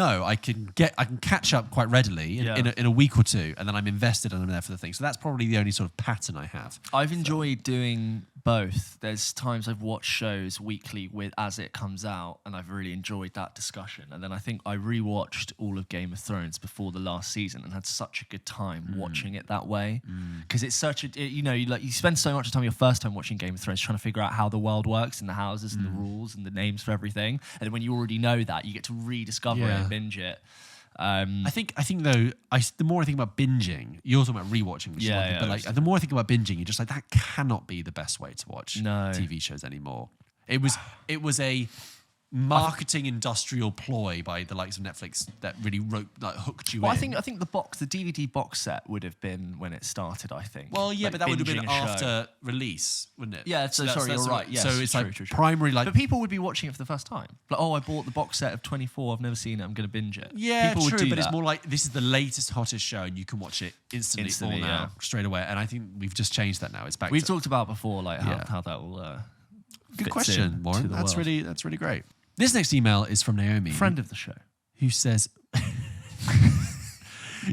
catch up quite readily in a week or two, and then I'm invested and I'm there for the thing. So that's probably the only sort of pattern I have. I've enjoyed doing both. There's times I've watched shows weekly as it comes out, and I've really enjoyed that discussion. And then I think I rewatched all of Game of Thrones before the last season and had such a good time watching it that way, because it's such a you spend so much time your first time watching Game of Thrones trying to figure out how the world works and the houses and the rules and the names for everything, and then when you already know that, you get to rediscover it and binge it. I think though, the more I think about binging, you're talking about rewatching, which is one thing, but like the more I think about binging, you're just like, that cannot be the best way to watch TV shows anymore. It was a marketing industrial ploy by the likes of Netflix that really hooked you in. I think the DVD box set would have been when it started, I think. Well, yeah, but that would have been after release, wouldn't it? Yeah, so sorry, you're right. Yes, so it's true, like true. primary, like... But people would be watching it for the first time. Like, I bought the box set of 24, I've never seen it, I'm going to binge it. Yeah, people true, would do but that. It's more like, this is the latest, hottest show, and you can watch it instantly now, straight away. And I think we've just changed that now. It's back We've talked about before, like, how that will... Good question, Warren. That's really great. This next email is from Naomi. Friend of the show. Who says...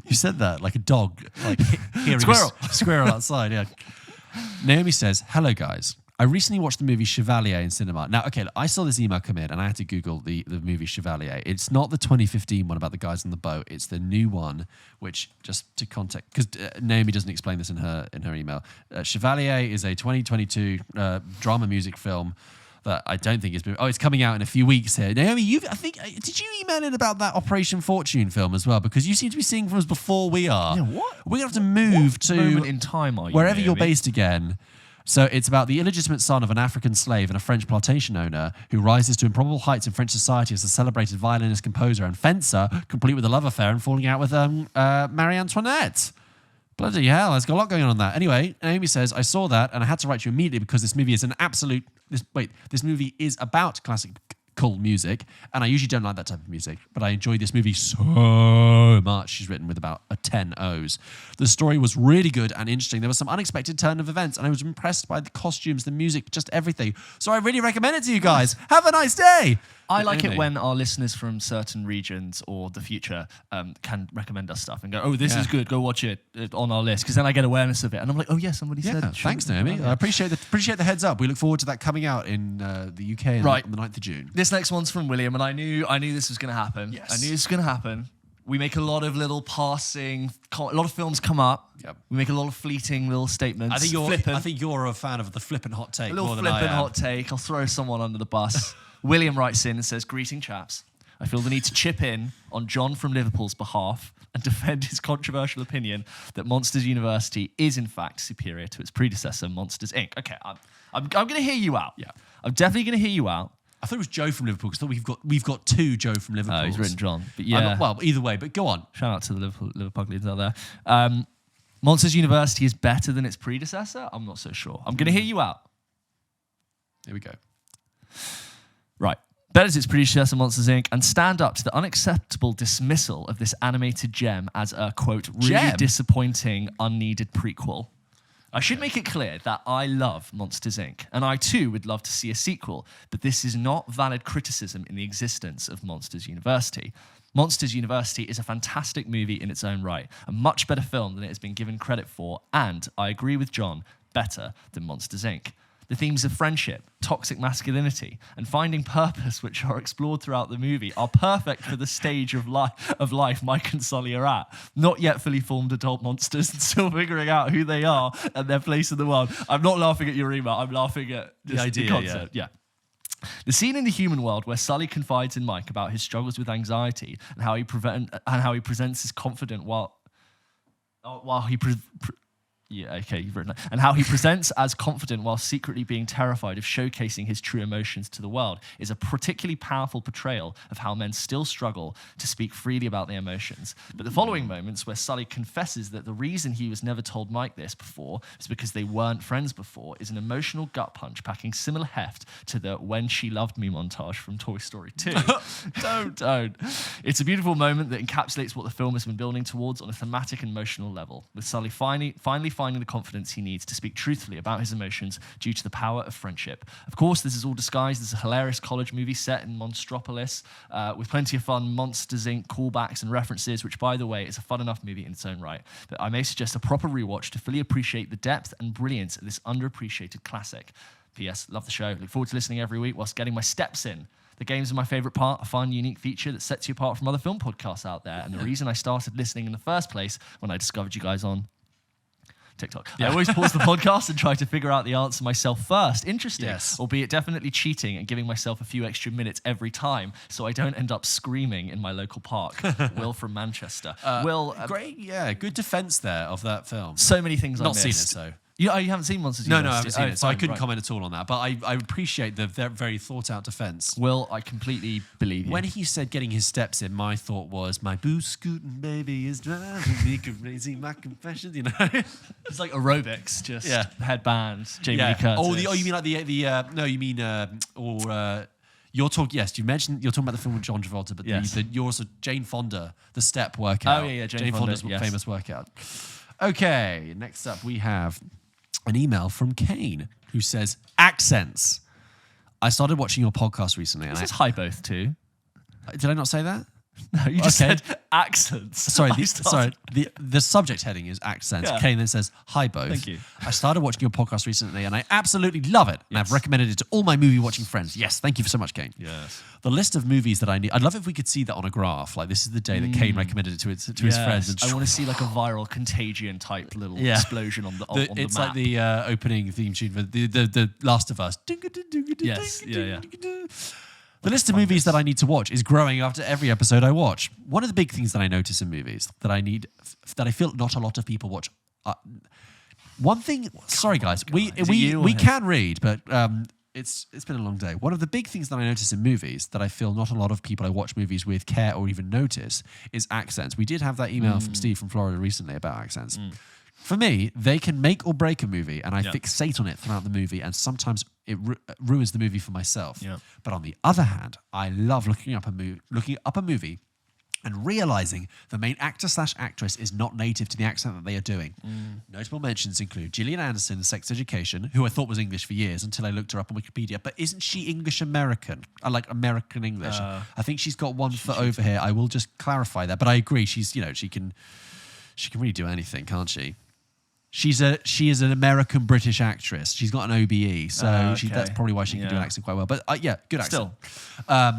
You said that like a dog, like hearing squirrel outside, yeah. Naomi says, hello guys. I recently watched the movie Chevalier in cinema. Now, okay, look, I saw this email come in and I had to Google the movie Chevalier. It's not the 2015 one about the guys on the boat. It's the new one, which, just to context, because Naomi doesn't explain this in her email. Chevalier is a 2022 drama music film that I don't think it's coming out in a few weeks here. Naomi, did you email in about that Operation Fortune film as well? Because you seem to be seeing films before we are. Yeah, what? We're going to have to move to moment in time are you, wherever Naomi? you're based again. So it's about the illegitimate son of an African slave and a French plantation owner who rises to improbable heights in French society as a celebrated violinist, composer, and fencer, complete with a love affair and falling out with Marie Antoinette. Bloody hell, there's got a lot going on that. Anyway, Naomi says, I saw that and I had to write you immediately because this movie is this movie is about classical music, and I usually don't like that type of music, but I enjoyed this movie so much. She's written with about 10 O's. The story was really good and interesting. There was some unexpected turn of events, and I was impressed by the costumes, the music, just everything. So I really recommend it to you guys. Have a nice day. I like it when our listeners from certain regions or the future can recommend us stuff and go, oh, this is good, go watch it on our list, because then I get awareness of it. And I'm like, oh, yeah, somebody said. Thanks, Naomi. I appreciate the heads up. We look forward to that coming out in the UK on the 9th of June. This next one's from William, and I knew this was going to happen. Yes. I knew this was going to happen. We make a lot of little passing, a lot of films come up. Yep. We make a lot of fleeting little statements. I think you're a fan of the flippant hot take more than I am. Flippant hot take. I'll throw someone under the bus. William writes in and says, greeting chaps. I feel the need to chip in on John from Liverpool's behalf and defend his controversial opinion that Monsters University is in fact superior to its predecessor, Monsters Inc. Okay, I'm going to hear you out. Yeah. I'm definitely going to hear you out. I thought it was Joe from Liverpool because we've got two Joe from Liverpool. Oh, he's written John. But yeah. Well, either way, but go on. Shout out to the Liverpoolians out there. Monsters University is better than its predecessor? I'm not so sure. I'm going to hear you out. Here we go. Right. Better its predecessor, Monsters Inc., and stand up to the unacceptable dismissal of this animated gem as a, quote, really disappointing, unneeded prequel. I should make it clear that I love Monsters Inc., and I too would love to see a sequel, but this is not valid criticism in the existence of Monsters University. Monsters University is a fantastic movie in its own right, a much better film than it has been given credit for, and, I agree with John, better than Monsters Inc. The themes of friendship, toxic masculinity, and finding purpose, which are explored throughout the movie, are perfect for the stage of life Mike and Sully are at. Not yet fully formed adult monsters and still figuring out who they are and their place in the world. I'm not laughing at your email. I'm laughing at the idea, the concept. Yeah. The scene in the human world where Sully confides in Mike about his struggles with anxiety and how he presents his confident and how he presents as confident while secretly being terrified of showcasing his true emotions to the world is a particularly powerful portrayal of how men still struggle to speak freely about their emotions. But the following moments where Sully confesses that the reason he was never told Mike this before is because they weren't friends before is an emotional gut punch packing similar heft to the When She Loved Me montage from Toy Story 2. Don't. It's a beautiful moment that encapsulates what the film has been building towards on a thematic and emotional level, with Sully finally finding the confidence he needs to speak truthfully about his emotions due to the power of friendship. Of course, this is all disguised as a hilarious college movie set in Monstropolis with plenty of fun Monsters Inc. callbacks and references, which, by the way, is a fun enough movie in its own right. But I may suggest a proper rewatch to fully appreciate the depth and brilliance of this underappreciated classic. P.S. Love the show. Look forward to listening every week whilst getting my steps in. The games are my favourite part, a fun, unique feature that sets you apart from other film podcasts out there, and the reason I started listening in the first place when I discovered you guys on TikTok. Yeah. I always pause the podcast and try to figure out the answer myself first. Interesting, albeit definitely cheating and giving myself a few extra minutes every time so I don't end up screaming in my local park. Will from Manchester. Will, great, good defense there of that film. So many things Not I missed. seen it, so. You haven't seen Monsters No, University? I haven't seen it, so I couldn't right. comment at all on that. But I appreciate the very thought-out defense. Will, I completely believe you. When he said getting his steps in, my thought was, my boo-scooting baby is driving me crazy, my confessions, you know? It's like aerobics, just headband, Jamie Lee Curtis. Oh, you mean like you're talking, yes, you're talking about the film with John Travolta, but you're also Jane Fonda, the step workout. Oh, yeah, Jane Fonda's famous workout. Okay, next up we have an email from Kane who says, accents. I started watching your podcast recently. This is hi both too. Did I not say that? No, you just said accents. Sorry, the subject heading is accents. Yeah. Kane then says, hi both. Thank you. I started watching your podcast recently and I absolutely love it. And I've recommended it to all my movie watching friends. Yes, thank you so much, Kane. Yes. The list of movies that I need, I'd love if we could see that on a graph. Like this is the day that Kane recommended it to his friends. And I want to see like a viral contagion type little explosion on the it's map. like the opening theme tune for the Last of Us. Yes, yeah. The list of movies that I need to watch is growing after every episode I watch. One of the big things that I notice in movies that I feel not a lot of people watch. One thing, sorry guys, we can read, but it's been a long day. One of the big things that I notice in movies that I feel not a lot of people I watch movies with care or even notice is accents. We did have that email from Steve from Florida recently about accents. For me, they can make or break a movie, and I fixate on it throughout the movie, and sometimes it ruins the movie for myself. Yeah. But on the other hand, I love looking up a movie and realizing the main actor/actress is not native to the accent that they are doing. Notable mentions include Gillian Anderson in Sex Education, who I thought was English for years until I looked her up on Wikipedia. But isn't she English-American? I like American English. I think she's got one foot over here. I will just clarify that. But I agree. She's, she can really do anything, can't she? She is an American British actress. She's got an OBE, so that's probably why she can do an accent quite well. But good accent. Still.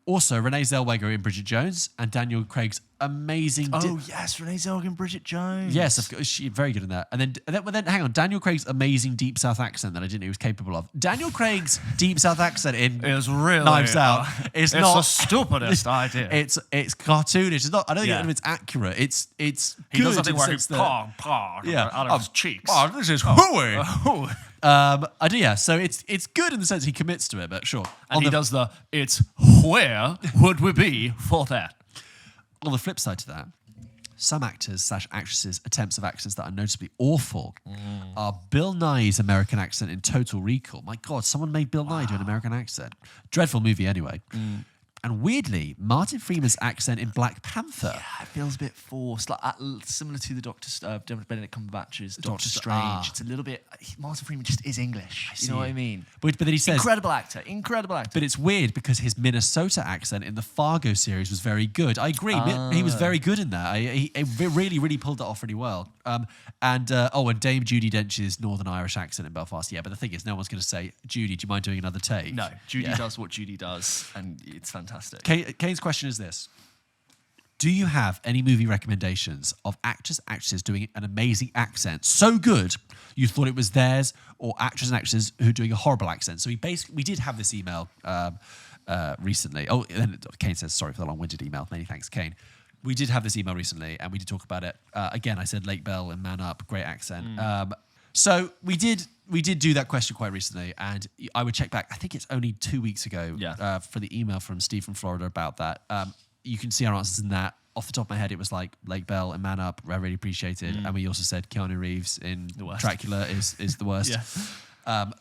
Also, Renee Zellweger in Bridget Jones and Daniel Craig's amazing... yes, Renee Zellweger and Bridget Jones. Yes, of course, she's very good in that. And then, hang on, Daniel Craig's amazing Deep South accent that I didn't know he was capable of. Daniel Craig's Deep South accent in Knives Out is not... It's the stupidest idea. It's cartoonish. It's not... I don't think it's accurate. It's he good. Does something where he out of his cheeks. Oh, this is hooey. I do, so it's good in the sense he commits to it, but sure. And he does it's where would we be for that? On the flip side to that, some actors/actresses' attempts of accents that are noticeably awful are Bill Nye's American accent in Total Recall. My God, someone made Bill Nye do an American accent. Dreadful movie anyway. And weirdly, Martin Freeman's accent in Black Panther. Yeah, it feels a bit forced, like similar to the Benedict Cumberbatch's Doctor Strange. It's a little bit. Martin Freeman just is English. You know what I mean? But then he says incredible actor. But it's weird because his Minnesota accent in the Fargo series was very good. I agree. He was very good in that. He really, really pulled that off really well. And Dame Judi Dench's Northern Irish accent in Belfast. Yeah, but the thing is, no one's going to say, Judy, do you mind doing another take? No, Judy does what Judy does, and it's fantastic. Kane's question is this. Do you have any movie recommendations of actresses doing an amazing accent so good you thought it was theirs, or actors and actresses who are doing a horrible accent? So we did have this email recently. Oh, and Kane says, sorry for the long-winded email. Many thanks, Kane. We did have this email recently, and we did talk about it. Again, I said Lake Bell and Man Up, great accent. So we did do that question quite recently, and I would check back. I think it's only 2 weeks ago for the email from Steve from Florida about that. You can see our answers in that. Off the top of my head, it was like Lake Bell and Man Up. I really appreciate it. And we also said Keanu Reeves in Dracula is the worst.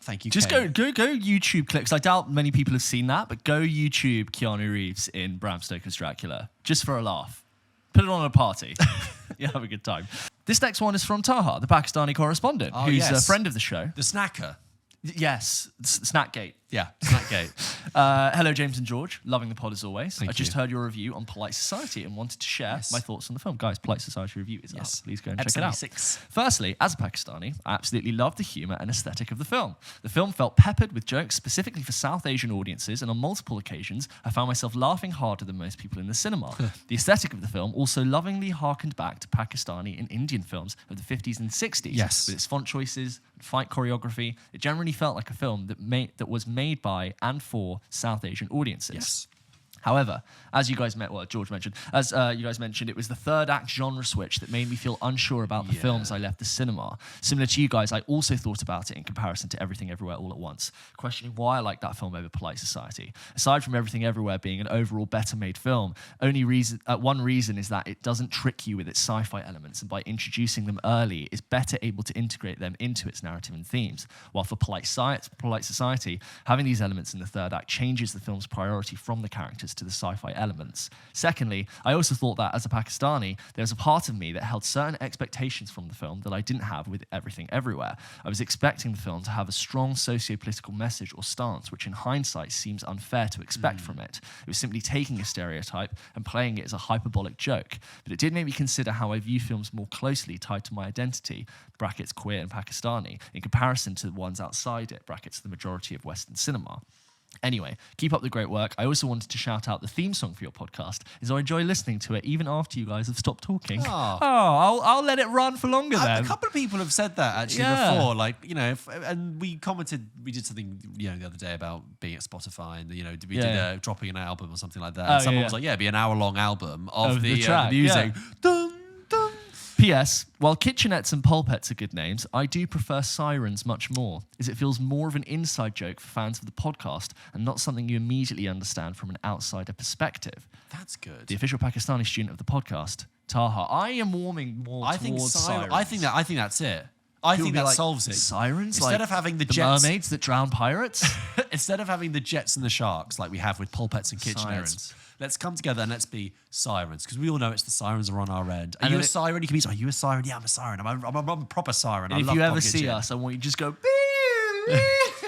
Thank you, Just Kane. go YouTube clips. I doubt many people have seen that, but go YouTube Keanu Reeves in Bram Stoker's Dracula, just for a laugh. Put it on at a party. You have a good time. This next one is from Taha, the Pakistani correspondent, who's a friend of the show. The snacker. Yes, Snackgate. Yeah, Snackgate. Hello, James and George. Loving the pod as always. Thank I just you. heard your review on Polite Society and wanted to share my thoughts on the film. Guys, Polite Society review is up. Please go and check it out. EP76. Firstly, as a Pakistani, I absolutely loved the humour and aesthetic of the film. The film felt peppered with jokes specifically for South Asian audiences, and on multiple occasions, I found myself laughing harder than most people in the cinema. The aesthetic of the film also lovingly harkened back to Pakistani and Indian films of the 50s and 60s. Yes. With its font choices, fight choreography. It generally felt like a film that was made by and for South Asian audiences. Yes. However, as you guys George mentioned, it was the third act genre switch that made me feel unsure about the films I left the cinema. Similar to you guys, I also thought about it in comparison to Everything Everywhere All at Once, questioning why I liked that film over Polite Society. Aside from Everything Everywhere being an overall better made film, one reason is that it doesn't trick you with its sci-fi elements, and by introducing them early, is better able to integrate them into its narrative and themes. While for Polite Society, having these elements in the third act changes the film's priority from the characters to the sci-fi elements. Secondly, I also thought that as a Pakistani, there was a part of me that held certain expectations from the film that I didn't have with Everything Everywhere. I was expecting the film to have a strong socio-political message or stance, which in hindsight seems unfair to expect from it. It was simply taking a stereotype and playing it as a hyperbolic joke. But it did make me consider how I view films more closely tied to my identity, brackets queer and Pakistani, in comparison to the ones outside it, brackets the majority of Western cinema. Anyway, keep up the great work. I also wanted to shout out the theme song for your podcast, as I enjoy listening to it even after you guys have stopped talking. I'll let it run for longer then. A couple of people have said that actually before, like, you know, and we commented, we did something, you know, the other day about being at Spotify and, you know, we did dropping an album or something like that. And someone was like, it'd be an hour-long album of the track, music. Dun, dun. P.S. While kitchenettes and pulpets are good names, I do prefer sirens much more, as it feels more of an inside joke for fans of the podcast and not something you immediately understand from an outsider perspective. That's good. The official Pakistani student of the podcast, Taha. I am warming more towards sirens. I think that's it. I think that solves it. Sirens? Instead like of having the jets, mermaids that drown pirates? Instead of having the jets and the sharks like we have with pulpets and kitchenettes, let's come together and let's be sirens, because we all know it's the sirens are on our end. Are you a siren? You can be, are you a siren? Yeah, I'm a siren. I'm a proper siren. And if you ever see us, I want you to just go,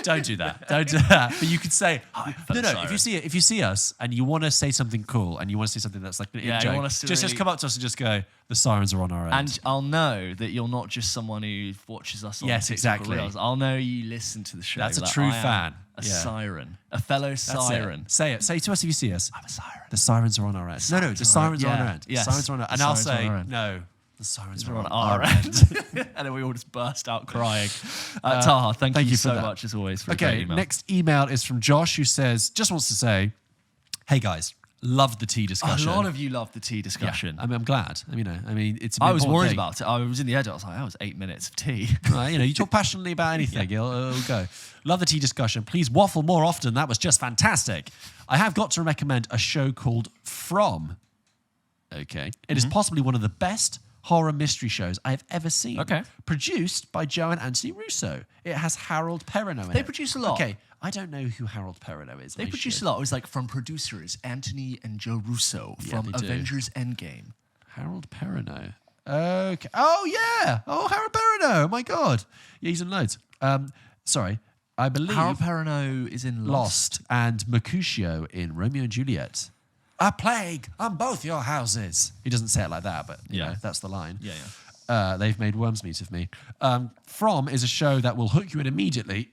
Don't do that. Don't do that. But you could say, no. If you see us and you want to say something cool and you want to say something that's like a joke, just come up to us and just go, the sirens are on our end. And I'll know that you're not just someone who watches us on TikTok exactly. Reels. I'll know you listen to the show. That's a true fan. A siren. A fellow siren. Say it. Say to us if you see us. I'm a siren. The sirens are on our end. No, the sirens are on our end. Yes. The sirens are on our end. And I'll say, no. The sirens are on our end. And then we all just burst out crying. Taha, thank you so much as always for a great email. Next email is from Josh, who says, just wants to say, hey guys, love the tea discussion. A lot of you love the tea discussion. Yeah, I'm glad. It's. I was worried about it. I was in the edit. I was like, that was 8 minutes of tea. You talk passionately about anything. It'll go. Love the tea discussion. Please waffle more often. That was just fantastic. I have got to recommend a show called From. Okay. It is possibly one of the best horror mystery shows I have ever seen. Okay. Produced by Joe and Anthony Russo. It has Harold Perrineau in it. They produce a lot. Okay. I don't know who Harold Perrineau is. They produce a lot. It was like from producers Anthony and Joe Russo from Avengers Endgame. Harold Perrineau. Okay. Oh, yeah. Oh, Harold Perrineau. Oh, my God. Yeah, he's in loads. Sorry. I believe Harold Perrineau is in Lost. And Mercutio in Romeo and Juliet. A plague on both your houses. He doesn't say it like that, but you know, that's the line. Yeah. They've made worms meat of me. From is a show that will hook you in immediately.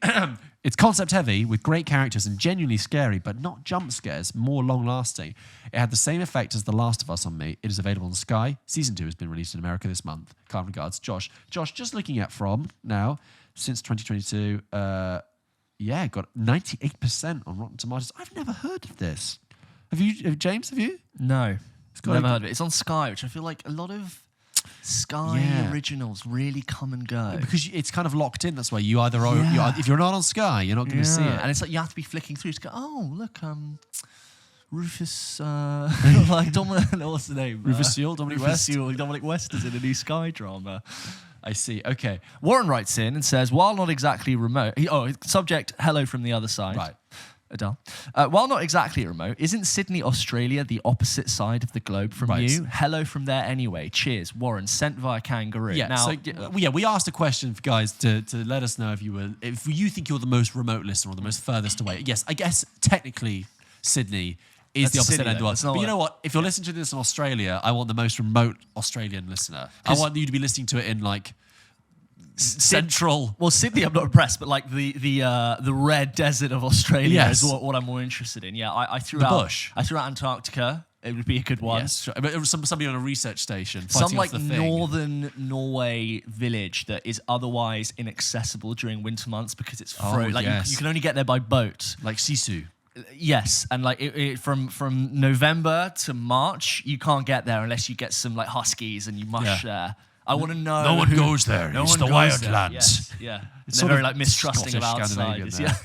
It's concept heavy with great characters and genuinely scary, but not jump scares, more long lasting. It had the same effect as The Last of Us on me. It is available on Sky. Season 2 has been released in America this month. Kind regards, Josh. Josh, just looking at From now, since 2022, got 98% on Rotten Tomatoes. I've never heard of this. Have you, James? Have you? No, never heard of it. It's on Sky, which I feel like a lot of Sky originals really come and go because it's kind of locked in. That's why you either if you're not on Sky, you're not going to see it, and it's like you have to be flicking through to go. Oh, look, Rufus, like Dominic, what's the name? Rufus Sewell, Dominic West. Dominic West is in a new Sky drama. I see. Okay. Warren writes in and says, while not exactly remote, subject, hello from the other side. Right. Adele. While not exactly remote, isn't Sydney, Australia the opposite side of the globe from you? Hello from there anyway. Cheers. Warren, sent via kangaroo. Yeah, now, we asked a question for guys to let us know if you think you're the most remote listener or the most furthest away. Yes, I guess technically Sydney is the opposite end of the world. But you know what? If you're listening to this in Australia, I want the most remote Australian listener. I want you to be listening to it in like central. Well, Sydney, I'm not impressed, but like the red desert of Australia is what I'm more interested in. Yeah, I threw out bush. I threw out Antarctica. It would be a good one. Yes, sure. But it was somebody on a research station. Some like northern Norway village that is otherwise inaccessible during winter months because it's frozen. You can only get there by boat. Like Sisu. Yes, and like from November to March, you can't get there unless you get some like huskies and you mush there. I want to know. No one goes there. It's the Wildlands. Yes, yeah. It's very like mistrusting of outsiders. Yeah.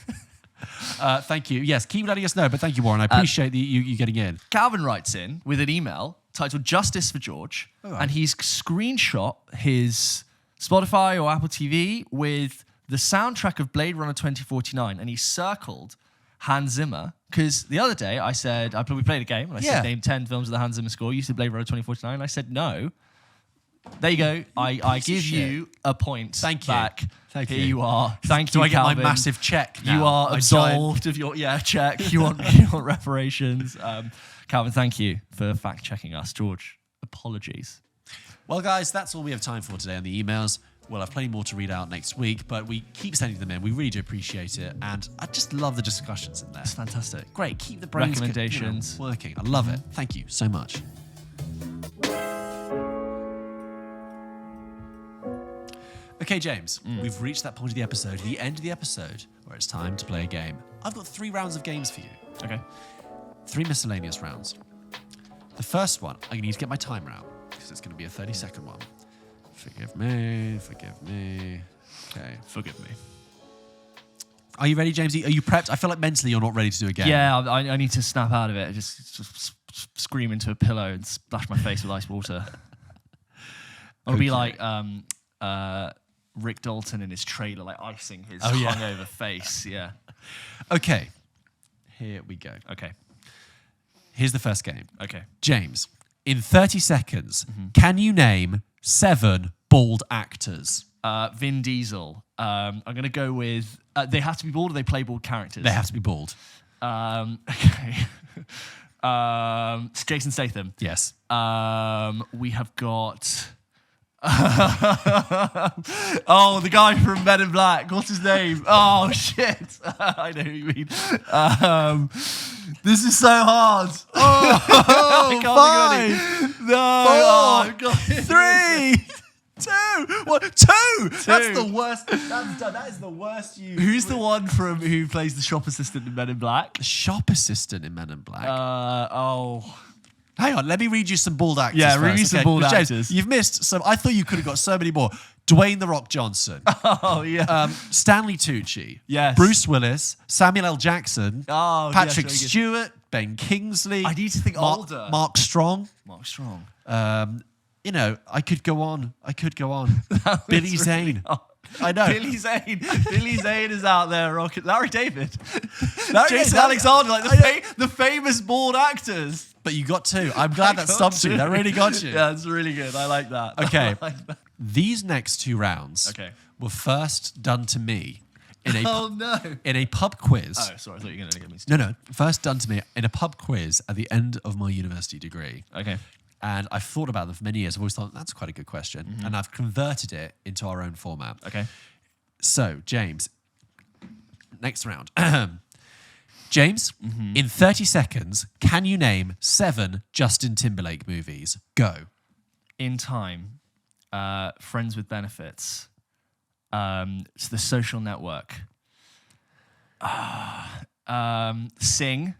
Thank you. Yes, keep letting us know. But thank you, Warren. I appreciate you getting in. Calvin writes in with an email titled "Justice for George," and he's screenshot his Spotify or Apple TV with the soundtrack of Blade Runner 2049, and he circled Hans Zimmer. Because the other day we played a game and I said name 10 films with the Hans Zimmer score. You said Blade Runner 2049. I said no. There you go. I give you a point. Thank you. Back. Thank Here you. you are. Thank you, Do I get Calvin. my massive check now? You are absolved of your check. You want reparations. Calvin, thank you for fact checking us. George, apologies. Well, guys, that's all we have time for today on the emails. We'll have plenty more to read out next week, but we keep sending them in. We really do appreciate it, and I just love the discussions in there. It's fantastic. Great. Keep the brains Recommendations. working. I love it. Thank you so much. Okay, James, we've reached that point of the episode, the end of the episode, where it's time to play a game. I've got 3 rounds of games for you. Okay. 3 miscellaneous rounds. The first one, I'm going to need to get my timer out, because it's going to be a 30-second one. Forgive me. Okay. Forgive me. Are you ready, James? Are you prepped? I feel like mentally you're not ready to do a game. Yeah, I need to snap out of it. Just scream into a pillow and splash my face with ice water. I'll be like Rick Dalton in his trailer, like icing his hungover face. Yeah. Okay. Here we go. Okay. Here's the first game. Okay. James, in 30 seconds, can you name 7 bald actors? Vin Diesel. I'm going to go with... they have to be bald or they play bald characters? They have to be bald. Okay. Jason Statham. Yes. We have got... oh, the guy from Men in Black. What's his name? Oh, shit. I know who you mean. This is so hard. Oh, five, no. four, God. 3, 2. What? 2. That's the worst. That's done. That is the worst. Who's the one who plays the shop assistant in Men in Black? The shop assistant in Men in Black. Hang on, let me read you some bald actors. Yeah, first. read me some bald James, actors. You've missed some. I thought you could have got so many more. Dwayne The Rock Johnson. Oh, yeah. Stanley Tucci. Yes. Bruce Willis. Samuel L. Jackson. Oh, Patrick yes, Stewart. Ben Kingsley. I need to think older. Mark Strong. Mark Strong. You know, I could go on. Billy Zane. I know. Billy Zane. Billy Zane is out there rocking. Larry David. Larry Jason David. Alexander, like the famous bald actors. But you got 2. I'm glad that stumped you. That really got you. Yeah, it's really good. I like that. Okay. I like that. These next 2 rounds were first done to me in a pub quiz. Oh, sorry. I thought you were going to get me No. First done to me in a pub quiz at the end of my university degree. Okay. And I've thought about them for many years. I've always thought, that's quite a good question. And I've converted it into our own format. Okay. So, James, next round. James, in 30 seconds, can you name 7 Justin Timberlake movies? Go. In Time, Friends with Benefits, it's The Social Network, Sing.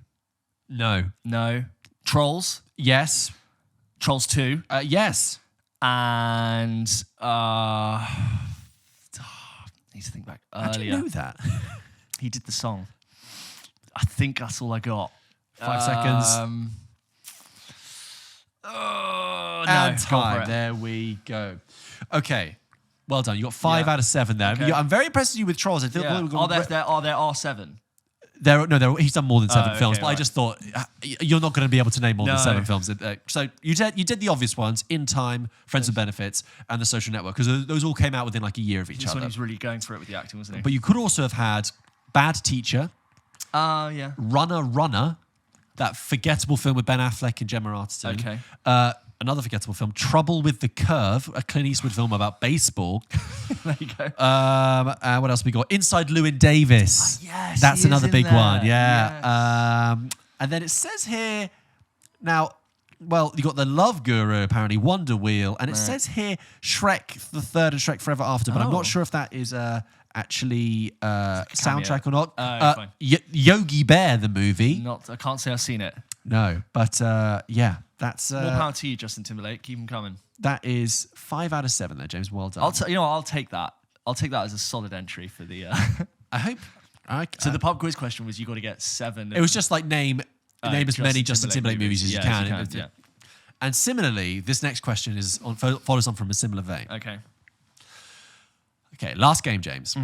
No. Trolls. Yes. Trolls 2. Yes. And need to think back earlier. How do you know that? He did the song. I think that's all I got. 5 seconds. And no, time. There we go. Okay. Well done. You got 5 out of 7 there. Okay. I'm very impressed with you with Trolls. I think Yeah. Are there 7? He's done more than 7 films, okay, but right. I just thought you're not going to be able to name more than 7 films. So you did the obvious ones: In Time, Friends with Benefits, and The Social Network, because those all came out within like a year of each This one other. he was really going for it with the acting, wasn't he? But you could also have had Bad Teacher, Yeah. Runner, that forgettable film with Ben Affleck and Gemma Arterton. Okay. Another forgettable film, Trouble with the Curve, a Clint Eastwood film about baseball. There you go. What else have we got? Inside Llewyn Davis. Yes, That's he is another in big there. one. Yeah. Yes. And then it says here, now, well, you got the Love Guru, apparently, Wonder Wheel, and it says here Shrek the Third and Shrek Forever After, but I'm not sure if that is actually soundtrack or not. Fine. Yogi Bear, the movie. I can't say I've seen it. No, but yeah, that's More power to you, Justin Timberlake. Keep them coming. that is 5 out of 7 there, James. Well done. I'll take that. I'll take that as a solid entry for the. I hope. So the pub quiz question was you got to get 7. It was just like name as many Justin Timberlake movies as you can. Yeah. And similarly, this next question follows on from a similar vein. Okay. Okay, last game, James.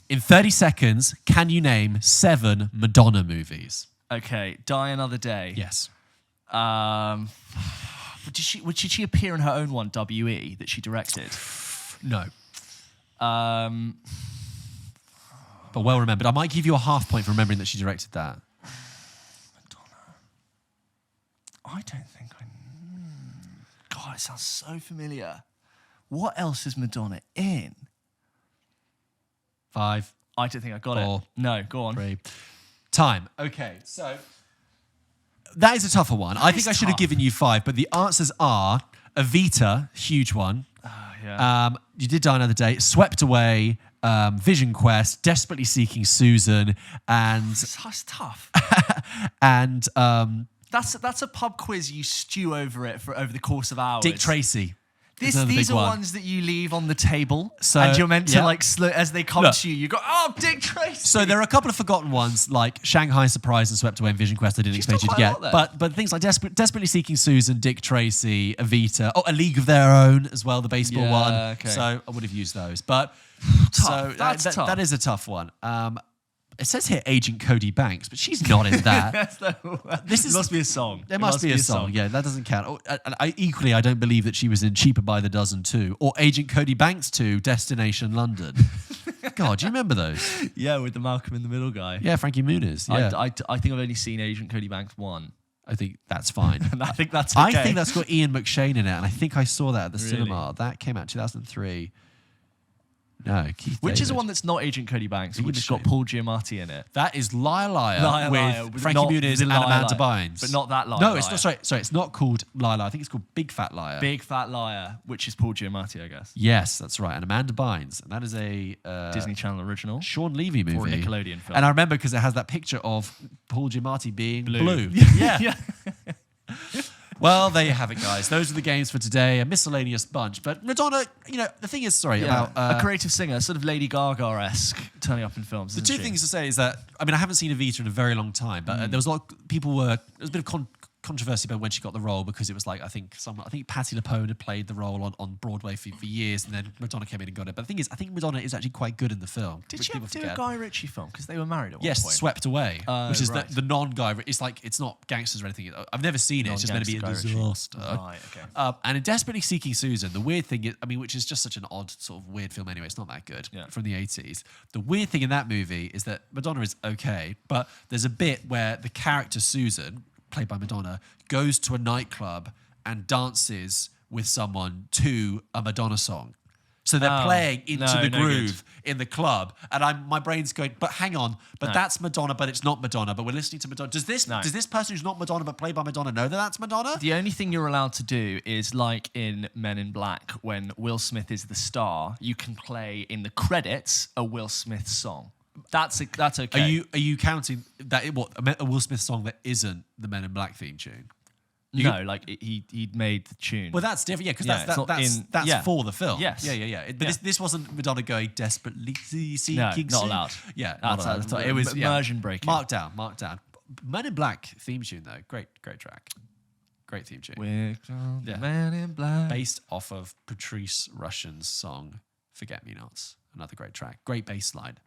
In 30 seconds, can you name 7 Madonna movies? Okay, Die Another Day. Yes. Did she appear in her own one, W.E., that she directed? No. Um, But well remembered. I might give you a half point for remembering that she directed that. Madonna. I don't think I... God, it sounds so familiar. What else is Madonna in? 5, I don't think I got 4, it. No, go on. 3. Time. Okay, so that is a tougher one. I think I should have given you 5, but the answers are Evita, huge one. Yeah. You did Die Another Day. Swept Away, Vision Quest, Desperately Seeking Susan, and That's tough. and That's a pub quiz you stew over over the course of hours. Dick Tracy. These are ones that you leave on the table, So, and you're meant to yeah. as they come Look. to you, you go, oh, Dick Tracy. So there are a couple of forgotten ones like Shanghai Surprise and Swept Away and Vision Quest I didn't expect you to done quite get. a lot But things like Desperately Seeking Susan, Dick Tracy, Evita, A League of Their Own as well, the baseball Yeah, one. okay. So I would have used those. But so That's tough. that is a tough one. It says here Agent Cody Banks, but she's not in that. This must be a song. There must be a song. Yeah, that doesn't count. Oh, I don't believe that she was in Cheaper by the Dozen 2 or Agent Cody Banks 2, Destination London. God, do you remember those? Yeah, with the Malcolm in the Middle guy. Yeah, Frankie Muniz. Yeah, I think I've only seen Agent Cody Banks 1. I think that's fine. And I think that's okay. I think that's got Ian McShane in it, and I think I saw that at the Really? cinema. That came out 2003. No, Keith Which is the David. one that's not Agent Cody Banks, which has got Shame. Paul Giamatti in it. That is Liar Liar Liar Liar, with with Frankie not Muniz the and Liar Amanda Liar. Bynes. But not that Liar No, Liar. it's not. Sorry, it's not called Liar Liar. I think it's called Big Fat Liar. Big Fat Liar, which is Paul Giamatti, I guess. Yes, that's right. And Amanda Bynes, and that is a Disney Channel original. Sean Levy movie Or a Nickelodeon film. And I remember because it has that picture of Paul Giamatti being blue. Yeah. Well, there you have it, guys. Those are the games for today. A miscellaneous bunch. But Madonna, the thing is, about... a creative singer, sort of Lady Gaga-esque, turning up in films. The two things to say is that, I haven't seen Evita in a very long time, but there was a lot of there was a bit of controversy about when she got the role because it was like, I think Patti LuPone had played the role on Broadway for years, and then Madonna came in and got it. But the thing is, I think Madonna is actually quite good in the film. Did which she ever people do a forget. Guy Ritchie film? Because they were married at one Yes, point. Swept Away, which is right. the non-Guy. It's not gangsters or anything. I've never seen it. It's just meant to be a Non-gangster Guy Ritchie. disaster. Right, okay. And in Desperately Seeking Susan, the weird thing is, which is just such an odd sort of weird film anyway. It's not that good from the 80s. The weird thing in that movie is that Madonna is okay, but there's a bit where the character Susan, played by Madonna, goes to a nightclub and dances with someone to a Madonna song. So they're playing into the groove in the club, and my brain's going, but hang on, that's Madonna, but it's not Madonna, but we're listening to Madonna. Does this person who's not Madonna but played by Madonna know that that's Madonna? The only thing you're allowed to do is like in Men in Black, when Will Smith is the star, you can play in the credits a Will Smith song. That's okay. Are you counting that? A Will Smith song that isn't the Men in Black theme tune? He'd made the tune. Well, that's different, because that's for the film. Yes. Yeah. But this wasn't Madonna going desperately seeking. No, not allowed. Yeah, That's not allowed. It was immersion breaking. Marked down. Men in Black theme tune though, great track, great theme tune. We're the Man in Black. Based off of Patrice Rushen's song "Forget Me Nots," another great track, great bass line.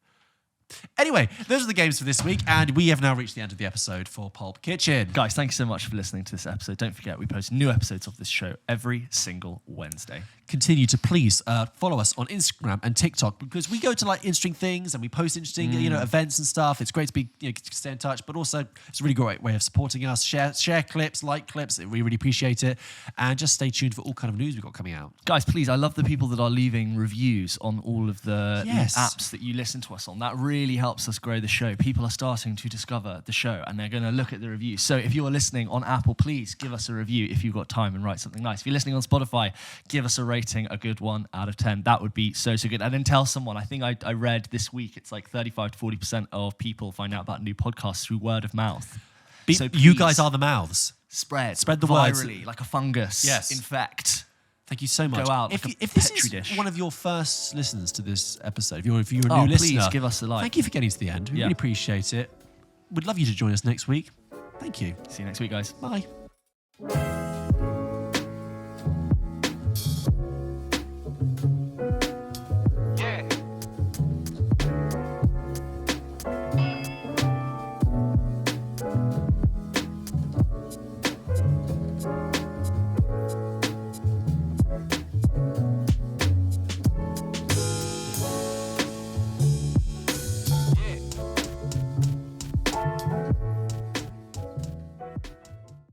Anyway, those are the games for this week, and we have now reached the end of the episode for Pulp Kitchen. Guys, thank you so much for listening to this episode. Don't forget, we post new episodes of this show every single Wednesday. Continue to please follow us on Instagram and TikTok, because we go to interesting things and we post interesting events and stuff. It's great to be stay in touch, but also it's a really great way of supporting us. Share clips, like clips. We really appreciate it, and just stay tuned for all kind of news we've got coming out. Guys, please, I love the people that are leaving reviews on all of the apps that you listen to us on. That really helps us grow the show. People are starting to discover the show, and they're going to look at the reviews. So if you're listening on Apple, please give us a review if you've got time and write something nice. If you're listening on Spotify, give us a rating, a good 1 out of 10. That would be so good. And then tell someone. I think I read this week it's like 35 to 40% of people find out about new podcasts through word of mouth. So you guys are the mouths. Spread the virally, words. like a fungus. Yes. Infect. Thank you so much. Go out if this is dish. one of your first listens to this episode, if you're a new please listener, give us a like. Thank you for getting to the end. We really appreciate it. We'd love you to join us next week. Thank you. See you next week, guys. Bye.